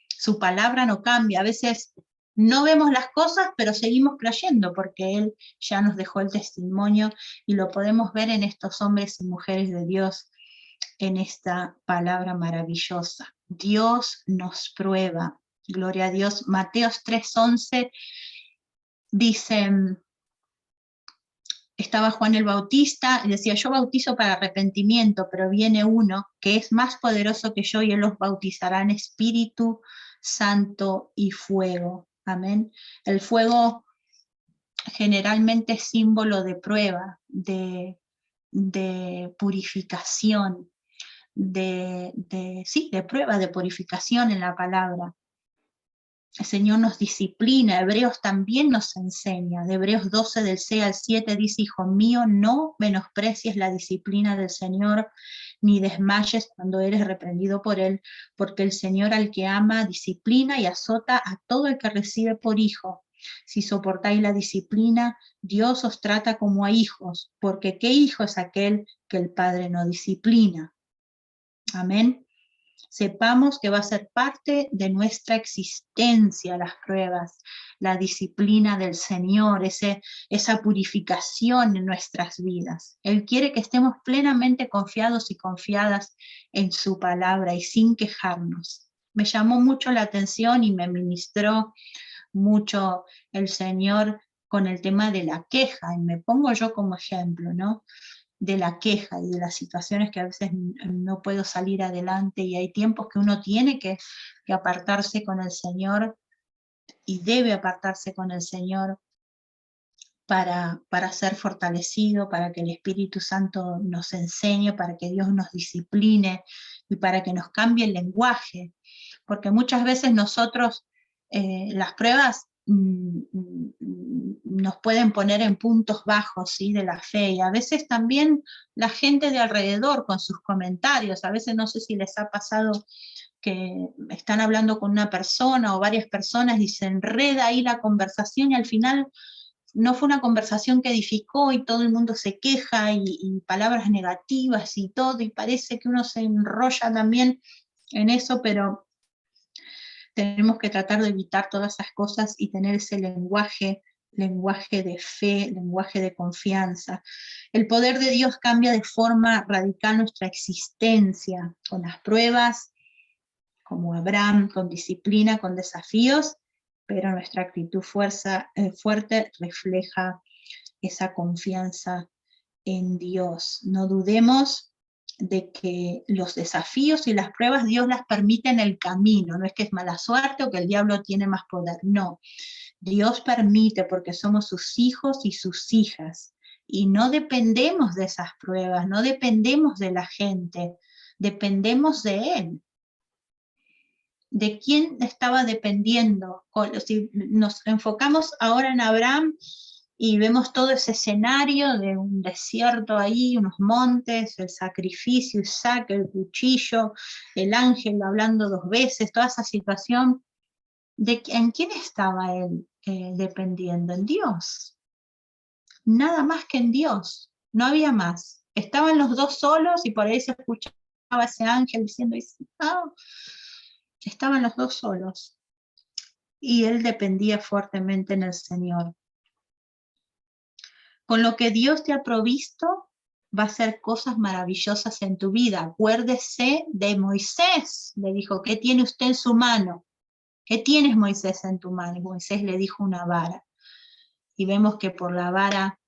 Su palabra no cambia. A veces no vemos las cosas, pero seguimos creyendo porque Él ya nos dejó el testimonio y lo podemos ver en estos hombres y mujeres de Dios, en esta palabra maravillosa. Dios nos prueba. Gloria a Dios. Mateos 3:11 dice, estaba Juan el Bautista y decía, yo bautizo para arrepentimiento, pero viene uno que es más poderoso que yo y él los bautizará en Espíritu Santo y fuego. Amén. El fuego generalmente es símbolo de prueba, de purificación, de prueba, de purificación en la palabra. El Señor nos disciplina, Hebreos también nos enseña, de Hebreos 12 del 6 al 7 dice, hijo mío, no menosprecies la disciplina del Señor, ni desmayes cuando eres reprendido por Él, porque el Señor al que ama disciplina y azota a todo el que recibe por hijo. Si soportáis la disciplina, Dios os trata como a hijos, porque ¿qué hijo es aquel que el Padre no disciplina? Amén. Sepamos que va a ser parte de nuestra existencia las pruebas, la disciplina del Señor, esa purificación en nuestras vidas. Él quiere que estemos plenamente confiados y confiadas en su palabra y sin quejarnos. Me llamó mucho la atención y me ministró mucho el Señor con el tema de la queja, y me pongo yo como ejemplo, ¿no? De la queja y de las situaciones que a veces no puedo salir adelante, y hay tiempos que uno tiene que apartarse con el Señor y debe apartarse con el Señor para ser fortalecido, para que el Espíritu Santo nos enseñe, para que Dios nos discipline y para que nos cambie el lenguaje, porque muchas veces nosotros las pruebas nos pueden poner en puntos bajos, ¿sí?, de la fe, y a veces también la gente de alrededor con sus comentarios. A veces no sé si les ha pasado que están hablando con una persona o varias personas y se enreda ahí la conversación y al final no fue una conversación que edificó y todo el mundo se queja y palabras negativas y todo, y parece que uno se enrolla también en eso, pero tenemos que tratar de evitar todas esas cosas y tener ese lenguaje de fe, lenguaje de confianza. El poder de Dios cambia de forma radical nuestra existencia, con las pruebas, como Abraham, con disciplina, con desafíos, pero nuestra actitud fuerte refleja esa confianza en Dios. No dudemos de que los desafíos y las pruebas Dios las permite en el camino, no es que es mala suerte o que el diablo tiene más poder, no. Dios permite porque somos sus hijos y sus hijas, y no dependemos de esas pruebas, no dependemos de la gente, dependemos de Él. ¿De quién estaba dependiendo? Si nos enfocamos ahora en Abraham y vemos todo ese escenario de un desierto ahí, unos montes, el sacrificio, Isaac, el cuchillo, el ángel hablando 2 veces, toda esa situación, ¿en quién estaba él dependiendo? En Dios. Nada más que en Dios. No había más. Estaban los dos solos y por ahí se escuchaba ese ángel diciendo, oh, estaban los dos solos, y él dependía fuertemente en el Señor. Con lo que Dios te ha provisto, va a hacer cosas maravillosas en tu vida. Acuérdese de Moisés, le dijo, ¿qué tiene usted en su mano? ¿Qué tienes, Moisés, en tu mano? Y Moisés le dijo una vara. Y vemos que por la vara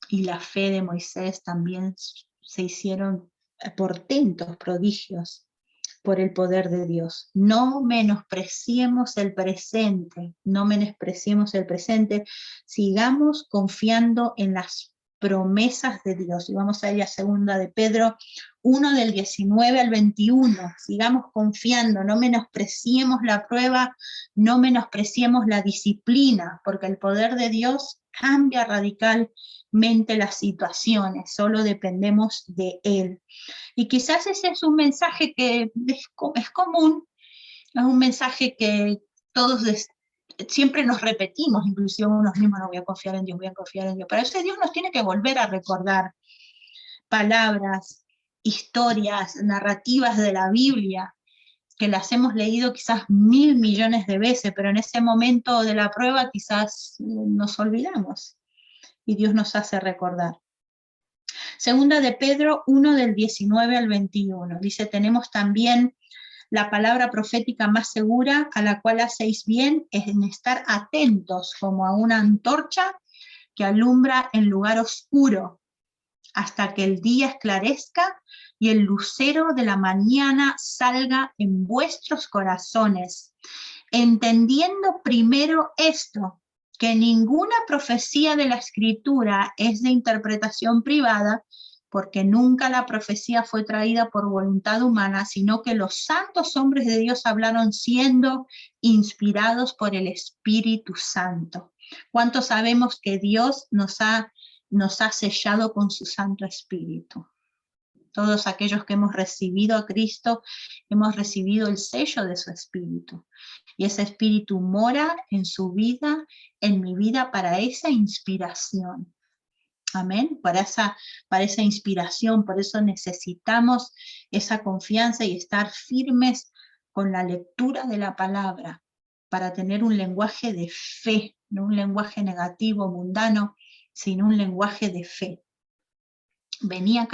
y la fe de Moisés también se hicieron portentos, prodigios, por el poder de Dios. No menospreciemos el presente, no menospreciemos el presente, sigamos confiando en las promesas de Dios. Y vamos a ir a 2 de Pedro 1 del 19 al 21. Sigamos confiando, no menospreciemos la prueba, no menospreciemos la disciplina, porque el poder de Dios cambia radicalmente las situaciones, solo dependemos de Él. Y quizás ese es un mensaje que es común, es un mensaje que todos siempre nos repetimos, inclusive unos mismos, no voy a confiar en Dios, voy a confiar en Dios. Pero ese Dios nos tiene que volver a recordar palabras, historias, narrativas de la Biblia, que las hemos leído quizás 1000 millones de veces, pero en ese momento de la prueba quizás nos olvidamos y Dios nos hace recordar. 2 de Pedro 1 del 19 al 21, dice, tenemos también la palabra profética más segura, a la cual hacéis bien en estar atentos como a una antorcha que alumbra en lugar oscuro, hasta que el día esclarezca y el lucero de la mañana salga en vuestros corazones, entendiendo primero esto, que ninguna profecía de la Escritura es de interpretación privada, porque nunca la profecía fue traída por voluntad humana, sino que los santos hombres de Dios hablaron siendo inspirados por el Espíritu Santo. ¿Cuántos sabemos que Dios nos ha sellado con su Santo Espíritu? Todos aquellos que hemos recibido a Cristo, hemos recibido el sello de su Espíritu. Y ese Espíritu mora en su vida, en mi vida, para esa inspiración. Amén, para esa inspiración, por eso necesitamos esa confianza y estar firmes con la lectura de la palabra, para tener un lenguaje de fe, no un lenguaje negativo, mundano, sino un lenguaje de fe. Venía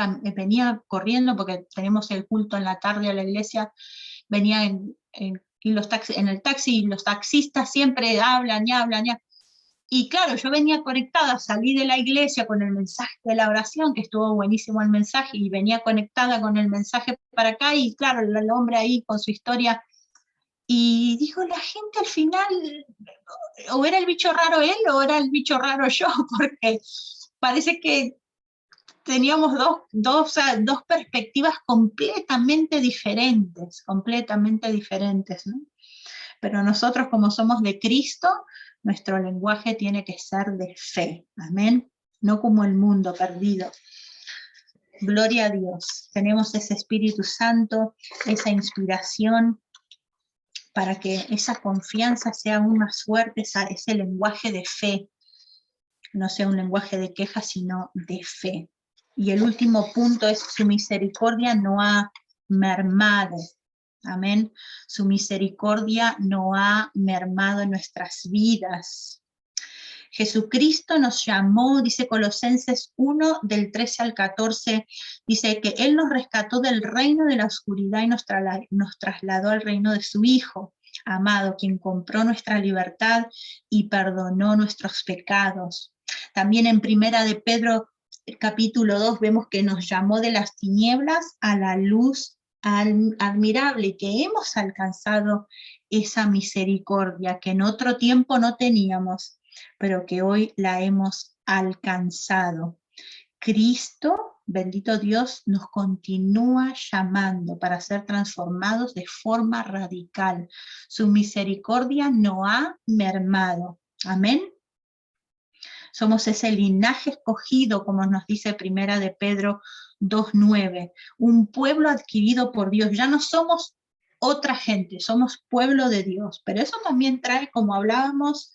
corriendo porque tenemos el culto en la tarde a la iglesia, venía en el taxi, y los taxistas siempre hablan y hablan y hablan. Y claro, yo venía conectada, salí de la iglesia con el mensaje de la oración, que estuvo buenísimo el mensaje, y venía conectada con el mensaje para acá, y claro, el hombre ahí con su historia, y dijo, la gente al final, o era el bicho raro él, o era el bicho raro yo, porque parece que teníamos dos perspectivas completamente diferentes, ¿no? Pero nosotros, como somos de Cristo, nuestro lenguaje tiene que ser de fe, amén, no como el mundo perdido. Gloria a Dios, tenemos ese Espíritu Santo, esa inspiración, para que esa confianza sea aún más fuerte, ese lenguaje de fe, no sea un lenguaje de queja, sino de fe. Y el último punto es: su misericordia no ha mermado. Amén. Su misericordia no ha mermado en nuestras vidas. Jesucristo nos llamó, dice Colosenses 1, del 13 al 14, dice que Él nos rescató del reino de la oscuridad y nos trasladó al reino de su Hijo amado, quien compró nuestra libertad y perdonó nuestros pecados. También en Primera de Pedro, capítulo 2, vemos que nos llamó de las tinieblas a la luz admirable, y que hemos alcanzado esa misericordia que en otro tiempo no teníamos, pero que hoy la hemos alcanzado. Cristo, bendito Dios, nos continúa llamando para ser transformados de forma radical. Su misericordia no ha mermado. Amén. Somos ese linaje escogido, como nos dice Primera de Pedro 2:9, un pueblo adquirido por Dios. Ya no somos otra gente, somos pueblo de Dios, pero eso también trae, como hablábamos,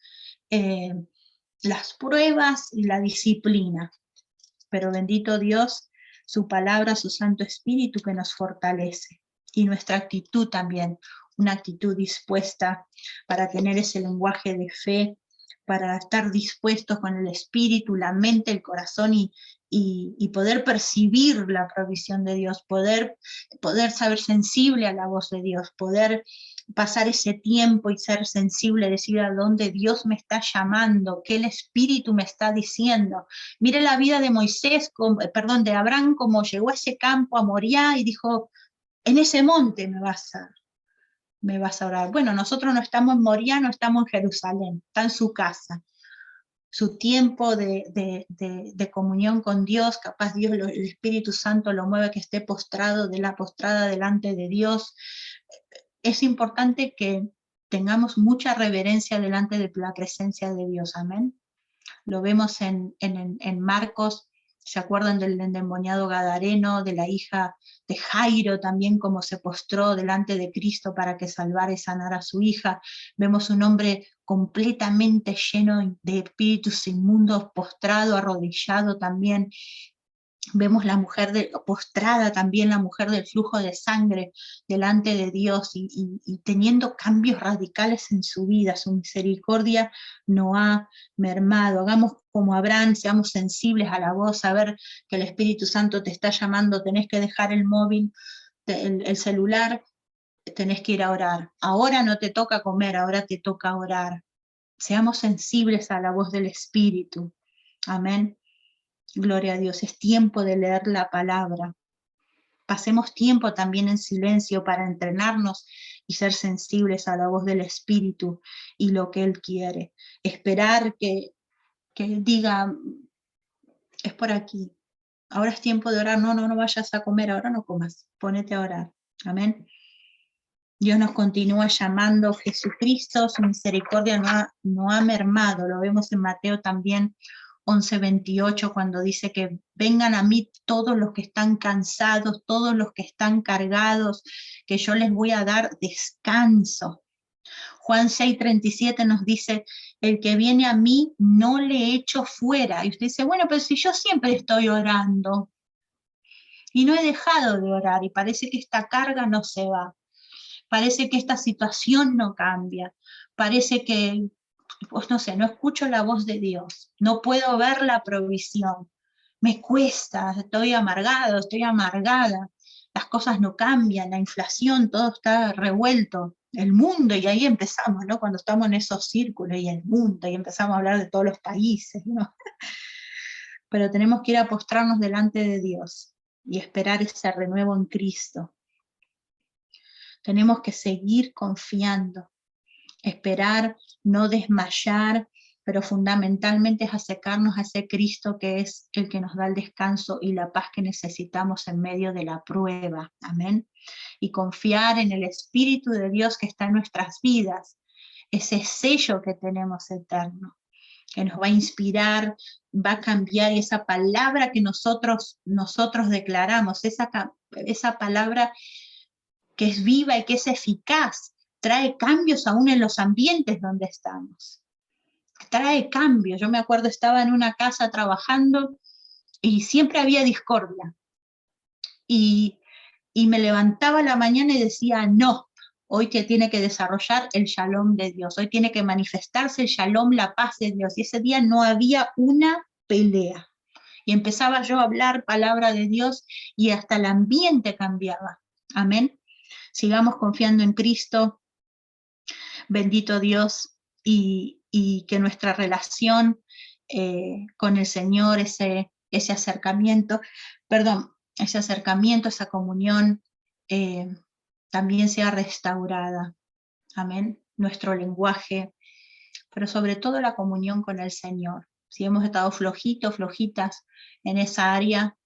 las pruebas y la disciplina. Pero bendito Dios, su palabra, su Santo Espíritu que nos fortalece. Y nuestra actitud también, una actitud dispuesta para tener ese lenguaje de fe, para estar dispuestos con el espíritu, la mente, el corazón, y poder percibir la provisión de Dios, poder saber sensible a la voz de Dios, poder pasar ese tiempo y ser sensible, decir a dónde Dios me está llamando, qué el Espíritu me está diciendo. Mire la vida de de Abraham, como llegó a ese campo, a Moriah, y dijo, en ese monte me vas a orar. Bueno, nosotros no estamos en Moriah, no estamos en Jerusalén, está en su casa. Su tiempo de comunión con Dios, capaz Dios, el Espíritu Santo lo mueve, que esté postrada delante de Dios. Es importante que tengamos mucha reverencia delante de la presencia de Dios, amén. Lo vemos en Marcos. ¿Se acuerdan del endemoniado gadareno, de la hija de Jairo también, cómo se postró delante de Cristo para que salvara y sanara a su hija? Vemos un hombre completamente lleno de espíritus inmundos, postrado, arrodillado también. Vemos la mujer postrada también, la mujer del flujo de sangre delante de Dios, y teniendo cambios radicales en su vida. Su misericordia no ha mermado. Hagamos como Abraham, seamos sensibles a la voz, saber que el Espíritu Santo te está llamando, tenés que dejar el móvil, el celular, tenés que ir a orar. Ahora no te toca comer, ahora te toca orar. Seamos sensibles a la voz del Espíritu. Amén. Gloria a Dios, es tiempo de leer la palabra. Pasemos tiempo también en silencio para entrenarnos y ser sensibles a la voz del Espíritu y lo que Él quiere. Esperar que Él diga, es por aquí. Ahora es tiempo de orar. No vayas a comer, ahora no comas. Ponete a orar. Amén. Dios nos continúa llamando. Jesucristo, su misericordia no ha mermado. Lo vemos en Mateo también 11:28, cuando dice que vengan a mí todos los que están cansados, todos los que están cargados, que yo les voy a dar descanso. Juan 6:37 nos dice, el que viene a mí no le echo fuera. Y usted dice, bueno, pero si yo siempre estoy orando y no he dejado de orar y parece que esta carga no se va, parece que esta situación no cambia, parece que, pues no sé, no escucho la voz de Dios, no puedo ver la provisión, me cuesta, estoy amargado, estoy amargada, las cosas no cambian, la inflación, todo está revuelto, el mundo, y ahí empezamos, ¿no? Cuando estamos en esos círculos y el mundo, y empezamos a hablar de todos los países, ¿no? Pero tenemos que ir a postrarnos delante de Dios y esperar ese renuevo en Cristo. Tenemos que seguir confiando, esperar, no desmayar, pero fundamentalmente es acercarnos a ese Cristo que es el que nos da el descanso y la paz que necesitamos en medio de la prueba. Amén. Y confiar en el Espíritu de Dios que está en nuestras vidas, ese sello que tenemos eterno, que nos va a inspirar, va a cambiar, y esa palabra que nosotros declaramos, esa palabra que es viva y que es eficaz, trae cambios aún en los ambientes donde estamos. Trae cambios. Yo me acuerdo, estaba en una casa trabajando y siempre había discordia. Y me levantaba a la mañana y decía, no, hoy te tiene que desarrollar el shalom de Dios, hoy tiene que manifestarse el shalom, la paz de Dios. Y ese día no había una pelea. Y empezaba yo a hablar palabra de Dios y hasta el ambiente cambiaba. Amén. Sigamos confiando en Cristo, bendito Dios, y que nuestra relación con el Señor, ese acercamiento, esa comunión, también sea restaurada. Amén. Nuestro lenguaje, pero sobre todo la comunión con el Señor. Si hemos estado flojitos, flojitas en esa área,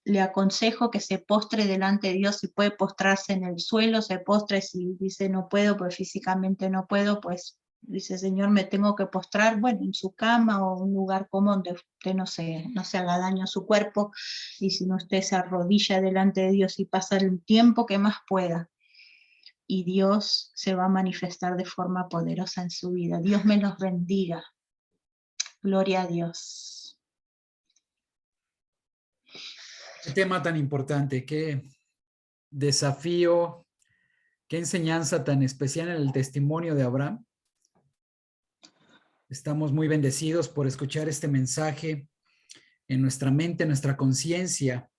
le aconsejo que se postre delante de Dios. Si puede postrarse en el suelo, se postre. Si dice no puedo, pues físicamente no puedo, pues dice, Señor, me tengo que postrar, bueno, en su cama o un lugar común donde usted no se haga daño a su cuerpo, y si no, usted se arrodilla delante de Dios y pasa el tiempo que más pueda, y Dios se va a manifestar de forma poderosa en su vida. Dios me los bendiga. Gloria a Dios. Qué tema tan importante, qué desafío, qué enseñanza tan especial en el testimonio de Abraham. Estamos muy bendecidos por escuchar este mensaje en nuestra mente, en nuestra conciencia.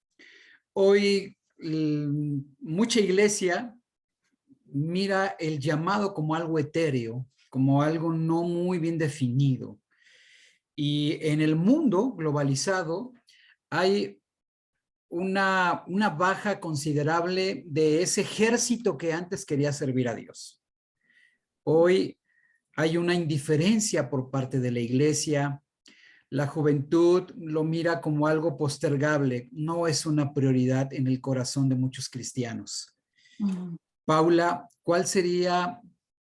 Hoy mucha iglesia mira el llamado como algo etéreo, como algo no muy bien definido. Y en el mundo globalizado hay una baja considerable de ese ejército que antes quería servir a Dios. Hoy hay una indiferencia por parte de la iglesia. La juventud lo mira como algo postergable, no es una prioridad en el corazón de muchos cristianos. Paula, ¿cuál sería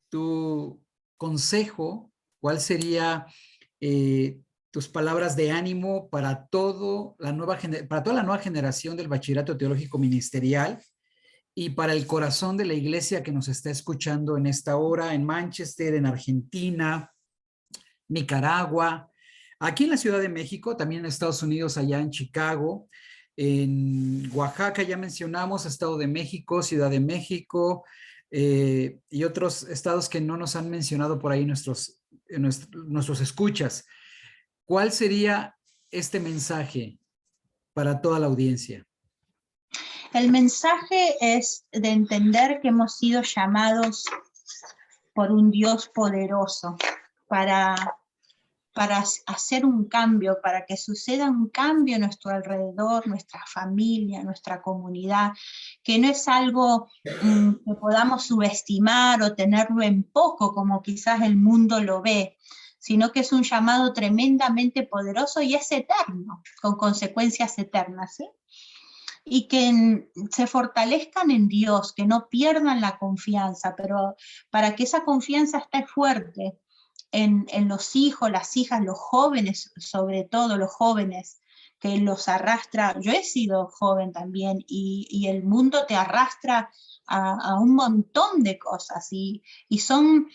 tu consejo? ¿Cuál sería tus palabras de ánimo para toda la nueva generación del bachillerato teológico ministerial y para el corazón de la iglesia que nos está escuchando en esta hora en Manchester, en Argentina, Nicaragua, aquí en la Ciudad de México, también en Estados Unidos, allá en Chicago, en Oaxaca ya mencionamos, Estado de México, Ciudad de México, y otros estados que no nos han mencionado por ahí nuestros escuchas? ¿Cuál sería este mensaje para toda la audiencia? El mensaje es de entender que hemos sido llamados por un Dios poderoso para hacer un cambio, para que suceda un cambio en nuestro alrededor, nuestra familia, nuestra comunidad, que no es algo que podamos subestimar o tenerlo en poco, como quizás el mundo lo ve, sino que es un llamado tremendamente poderoso y es eterno, con consecuencias eternas, ¿sí? Y que se fortalezcan en Dios, que no pierdan la confianza, pero para que esa confianza esté fuerte en los hijos, las hijas, los jóvenes, sobre todo los jóvenes, que los arrastra. Yo he sido joven también y el mundo te arrastra a un montón de cosas y son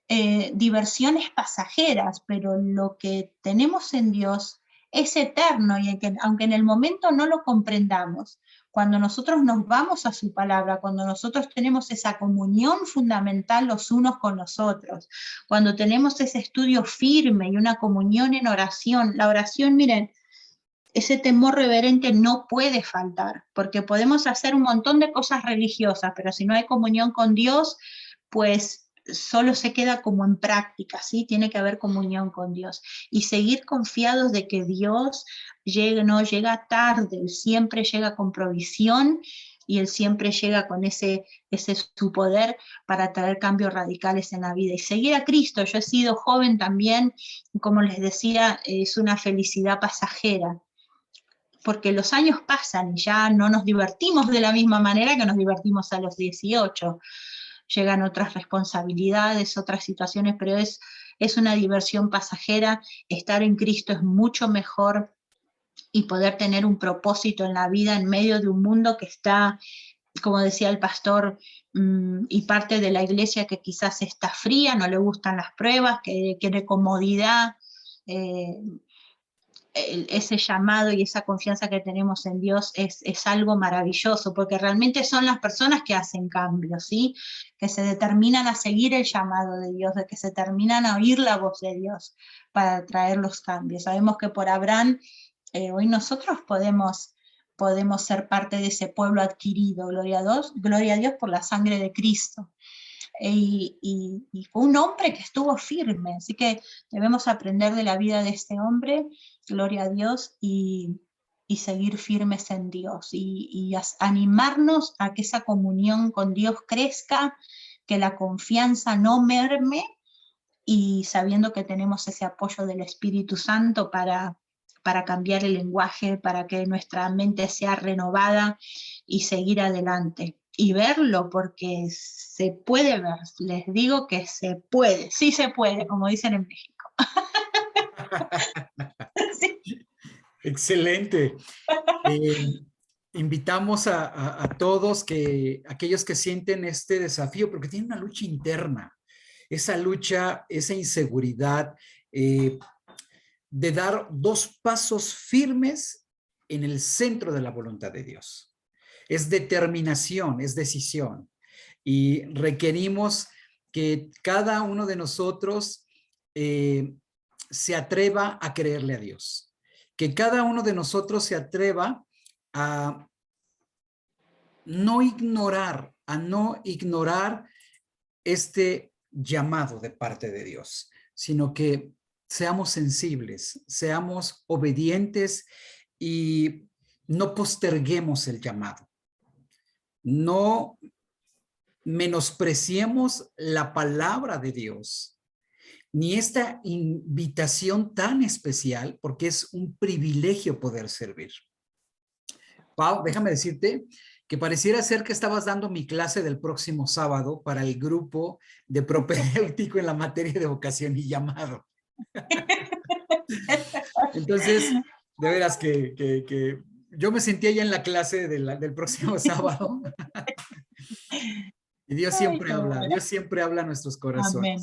diversiones pasajeras, pero lo que tenemos en Dios es eterno y aunque en el momento no lo comprendamos, cuando nosotros nos vamos a su palabra, cuando nosotros tenemos esa comunión fundamental los unos con los otros, cuando tenemos ese estudio firme y una comunión en oración, la oración, miren, ese temor reverente no puede faltar, porque podemos hacer un montón de cosas religiosas, pero si no hay comunión con Dios, pues solo se queda como en práctica, ¿sí? Tiene que haber comunión con Dios. Y seguir confiados de que Dios no llega tarde, Él siempre llega con provisión y Él siempre llega con ese su poder para traer cambios radicales en la vida. Y seguir a Cristo, yo he sido joven también, como les decía, es una felicidad pasajera, porque los años pasan y ya no nos divertimos de la misma manera que nos divertimos a los 18. Llegan otras responsabilidades, otras situaciones, pero es una diversión pasajera. Estar en Cristo es mucho mejor y poder tener un propósito en la vida en medio de un mundo que está, como decía el pastor, y parte de la iglesia que quizás está fría, no le gustan las pruebas, que quiere comodidad. Ese llamado y esa confianza que tenemos en Dios es algo maravilloso, porque realmente son las personas que hacen cambios, ¿sí? Que se determinan a seguir el llamado de Dios, de que se determinan a oír la voz de Dios para traer los cambios. Sabemos que por Abraham, hoy nosotros podemos ser parte de ese pueblo adquirido, gloria a Dios por la sangre de Cristo. Y fue un hombre que estuvo firme, así que debemos aprender de la vida de este hombre, gloria a Dios, y seguir firmes en Dios, y animarnos a que esa comunión con Dios crezca, que la confianza no merme, y sabiendo que tenemos ese apoyo del Espíritu Santo para cambiar el lenguaje, para que nuestra mente sea renovada y seguir adelante. Y verlo, porque se puede ver, les digo que se puede, sí se puede, como dicen en México. Sí. Excelente. Invitamos a todos, aquellos que sienten este desafío, porque tienen una lucha interna, esa lucha, esa inseguridad, de dar 2 pasos firmes en el centro de la voluntad de Dios. Es determinación, es decisión. Y requerimos que cada uno de nosotros se atreva a creerle a Dios. Que cada uno de nosotros se atreva a no ignorar este llamado de parte de Dios, sino que seamos sensibles, seamos obedientes y no posterguemos el llamado. No menospreciemos la palabra de Dios, ni esta invitación tan especial, porque es un privilegio poder servir. Pau, déjame decirte que pareciera ser que estabas dando mi clase del próximo sábado para el grupo de propedéutico en la materia de vocación y llamado. Entonces, de veras que yo me sentía ya en la clase del próximo sábado. Y Dios siempre habla, Dios siempre habla a nuestros corazones. Amén.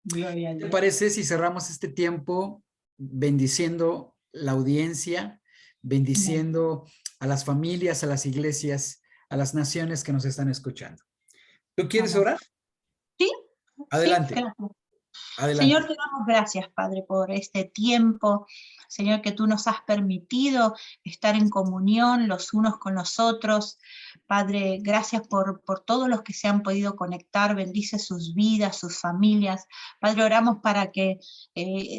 Gloria a Dios. ¿Te parece si cerramos este tiempo bendiciendo la audiencia, bendiciendo a las familias, a las iglesias, a las naciones que nos están escuchando? ¿Tú quieres orar? Sí. Adelante. Sí, claro. Adelante. Señor, te damos gracias, Padre, por este tiempo. Señor, que tú nos has permitido estar en comunión los unos con los otros. Padre, gracias por todos los que se han podido conectar. Bendice sus vidas, sus familias. Padre, oramos para que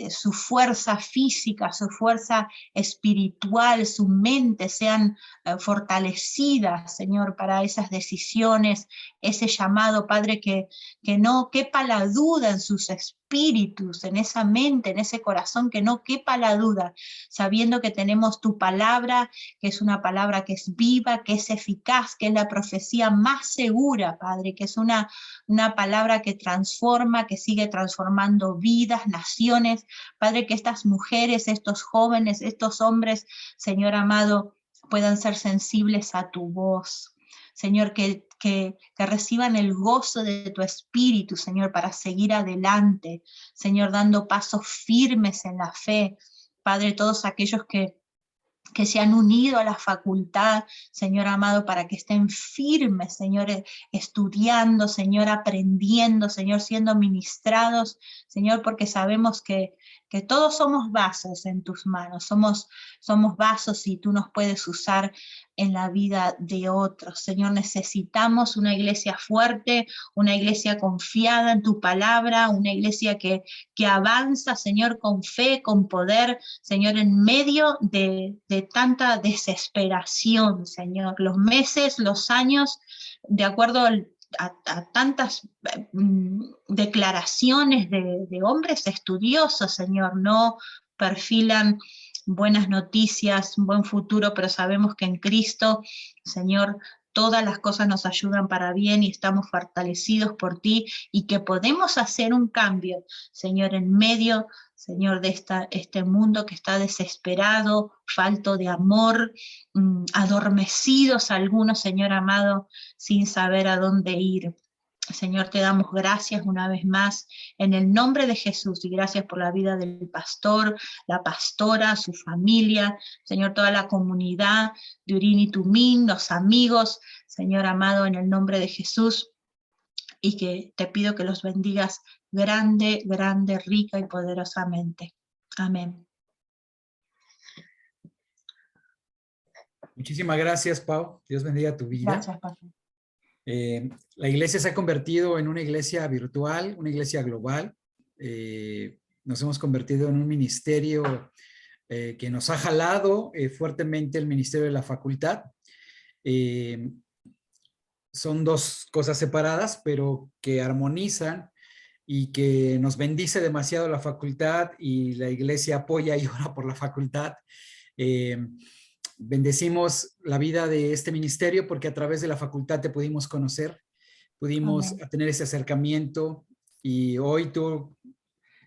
su fuerza física, su fuerza espiritual, su mente sean fortalecidas, Señor, para esas decisiones, ese llamado, Padre, que no quepa la duda en sus espíritus, en esa mente, en ese corazón, que no quepa la duda, sabiendo que tenemos tu palabra, que es una palabra que es viva, que es eficaz, que es la profecía más segura, Padre, que es una palabra que transforma, que sigue transformando vidas, naciones. Padre, que estas mujeres, estos jóvenes, estos hombres, Señor amado, puedan ser sensibles a tu voz. Señor, que reciban el gozo de tu espíritu, Señor, para seguir adelante. Señor, dando pasos firmes en la fe. Padre, todos aquellos que se han unido a la facultad, Señor amado, para que estén firmes, Señor, estudiando, Señor, aprendiendo, Señor, siendo ministrados, Señor, porque sabemos que todos somos vasos en tus manos, somos vasos y tú nos puedes usar en la vida de otros. Señor, necesitamos una iglesia fuerte, una iglesia confiada en tu palabra, una iglesia que avanza, Señor, con fe, con poder, Señor, en medio de tanta desesperación, Señor. Los meses, los años, de acuerdo a tantas declaraciones de hombres estudiosos, Señor, no perfilan buenas noticias, un buen futuro, pero sabemos que en Cristo, Señor, todas las cosas nos ayudan para bien y estamos fortalecidos por ti y que podemos hacer un cambio, Señor, en medio, Señor, de este mundo que está desesperado, falto de amor, adormecidos algunos, Señor amado, sin saber a dónde ir. Señor, te damos gracias una vez más en el nombre de Jesús y gracias por la vida del pastor, la pastora, su familia, Señor, toda la comunidad de Urín y Tumín, los amigos, Señor amado, en el nombre de Jesús, y que te pido que los bendigas grande, grande, rica y poderosamente. Amén. Muchísimas gracias, Pau. Dios bendiga tu vida. Gracias, pastor. La iglesia se ha convertido en una iglesia virtual, una iglesia global. Nos hemos convertido en un ministerio que nos ha jalado fuertemente el ministerio de la facultad. Son dos cosas separadas, pero que armonizan y que nos bendice demasiado la facultad, y la iglesia apoya y ora por la facultad. Bendecimos la vida de este ministerio porque a través de la facultad te pudimos conocer, pudimos tener ese acercamiento, y hoy tú,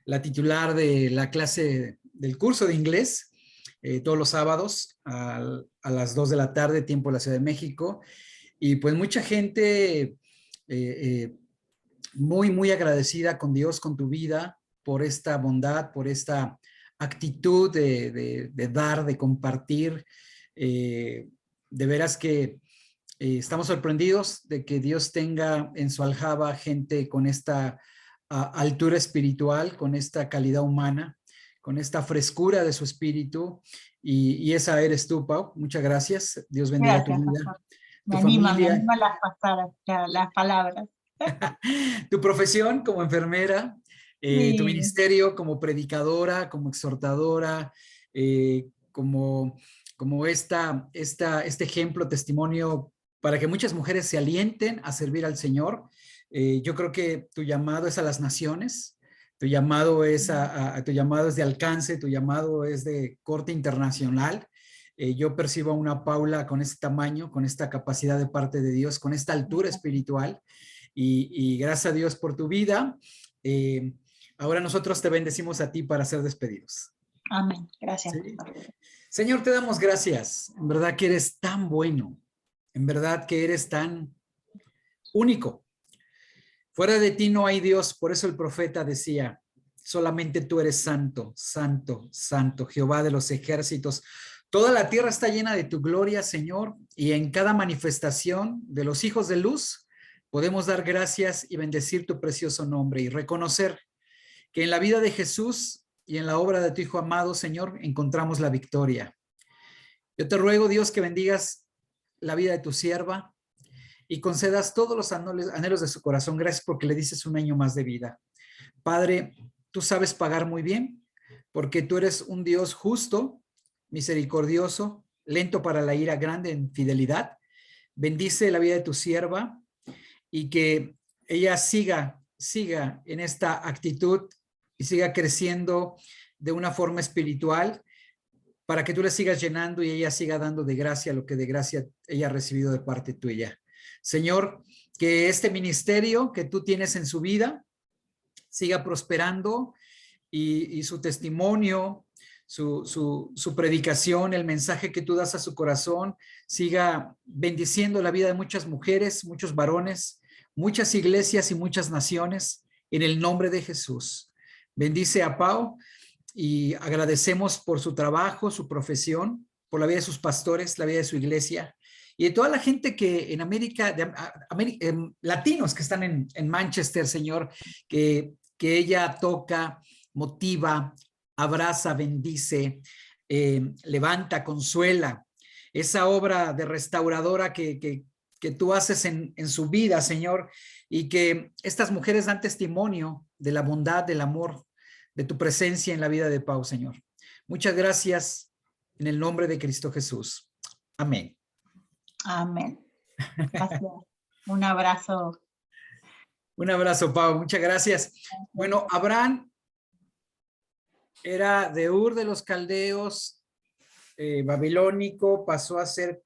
la titular de la clase del curso de inglés, todos los sábados a las 2 de la tarde, tiempo de la Ciudad de México, y pues mucha gente muy, muy agradecida con Dios, con tu vida, por esta bondad, por esta actitud de dar, de compartir. De veras que estamos sorprendidos de que Dios tenga en su aljaba gente con esta altura espiritual, con esta calidad humana, con esta frescura de su espíritu, y esa eres tú, Pau. Muchas gracias. Dios bendiga tu vida, Pastor. tu Me familia, anima las palabras. tu profesión como enfermera, tu Sí. ministerio como predicadora, como exhortadora, como este ejemplo, testimonio, para que muchas mujeres se alienten a servir al Señor. Yo creo que tu llamado es a las naciones, tu llamado es tu llamado es de alcance, tu llamado es de corte internacional. Yo percibo a una Paula con este tamaño, con esta capacidad de parte de Dios, con esta altura espiritual, y gracias a Dios por tu vida. Ahora nosotros te bendecimos a ti para ser despedidos. Amén. Gracias. ¿Sí? Señor, te damos gracias. En verdad que eres tan bueno. En verdad que eres tan único. Fuera de ti no hay Dios. Por eso el profeta decía, solamente tú eres santo, santo, santo, Jehová de los ejércitos. Toda la tierra está llena de tu gloria, Señor, y en cada manifestación de los hijos de luz podemos dar gracias y bendecir tu precioso nombre y reconocer que en la vida de Jesús y en la obra de tu Hijo amado, Señor, encontramos la victoria. Yo te ruego, Dios, que bendigas la vida de tu sierva y concedas todos los anhelos de su corazón. Gracias porque le dices un año más de vida. Padre, tú sabes pagar muy bien, porque tú eres un Dios justo, misericordioso, lento para la ira, grande en fidelidad. Bendice la vida de tu sierva y que ella siga siga en esta actitud y siga creciendo de una forma espiritual para que tú le sigas llenando y ella siga dando de gracia lo que de gracia ella ha recibido de parte tuya. Señor, que este ministerio que tú tienes en su vida siga prosperando y su testimonio, su predicación, el mensaje que tú das a su corazón, siga bendiciendo la vida de muchas mujeres, muchos varones, muchas iglesias y muchas naciones, en el nombre de Jesús. Bendice a Pau y agradecemos por su trabajo, su profesión, por la vida de sus pastores, la vida de su iglesia y de toda la gente que en América, latinos que están en Manchester, Señor, que ella toca, motiva, abraza, bendice, levanta, consuela. Esa obra de restauradora que tú haces en su vida, Señor, y que estas mujeres dan testimonio de la bondad, del amor, de tu presencia en la vida de Pau, Señor. Muchas gracias en el nombre de Cristo Jesús. Amén. Amén. Gracias. Un abrazo. Un abrazo, Pau. Muchas gracias. Bueno, Abraham era de Ur de los Caldeos, babilónico, pasó a ser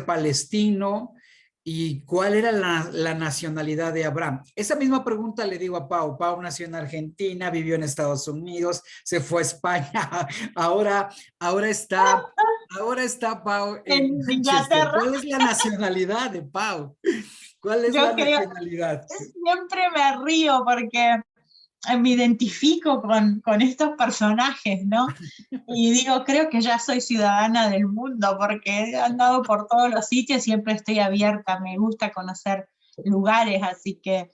palestino. ¿Y cuál era la nacionalidad de Abraham? Esa misma pregunta le digo a Pau. Pau nació en Argentina, vivió en Estados Unidos, se fue a España, ahora está Pau en Manchester. ¿Cuál es la nacionalidad de Pau? ¿Cuál es la nacionalidad? Siempre me río porque me identifico con estos personajes, ¿no? Y digo, creo que ya soy ciudadana del mundo porque he andado por todos los sitios, siempre estoy abierta, me gusta conocer lugares, así que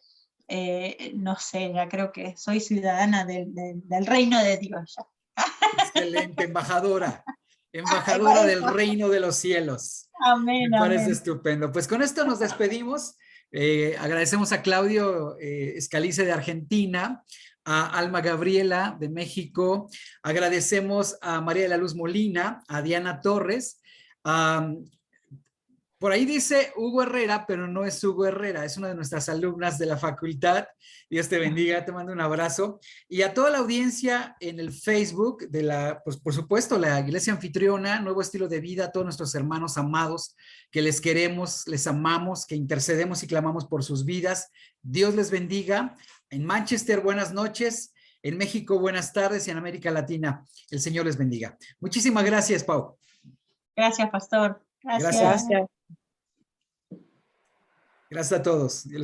no sé, ya creo que soy ciudadana del reino de Dios ya. Excelente, embajadora del reino de los cielos. Amén, me parece amén. Estupendo. Pues con esto nos despedimos. Agradecemos a Claudio Escalice de Argentina, a Alma Gabriela de México, agradecemos a María de la Luz Molina, a Diana Torres, por ahí dice Hugo Herrera, pero no es Hugo Herrera, es una de nuestras alumnas de la facultad. Dios te bendiga, te mando un abrazo. Y a toda la audiencia en el Facebook de pues por supuesto, la Iglesia Anfitriona, Nuevo Estilo de Vida, a todos nuestros hermanos amados, que les queremos, les amamos, que intercedemos y clamamos por sus vidas. Dios les bendiga. En Manchester, buenas noches. En México, buenas tardes. Y en América Latina, el Señor les bendiga. Muchísimas gracias, Pau. Gracias, pastor. Gracias. Gracias a todos.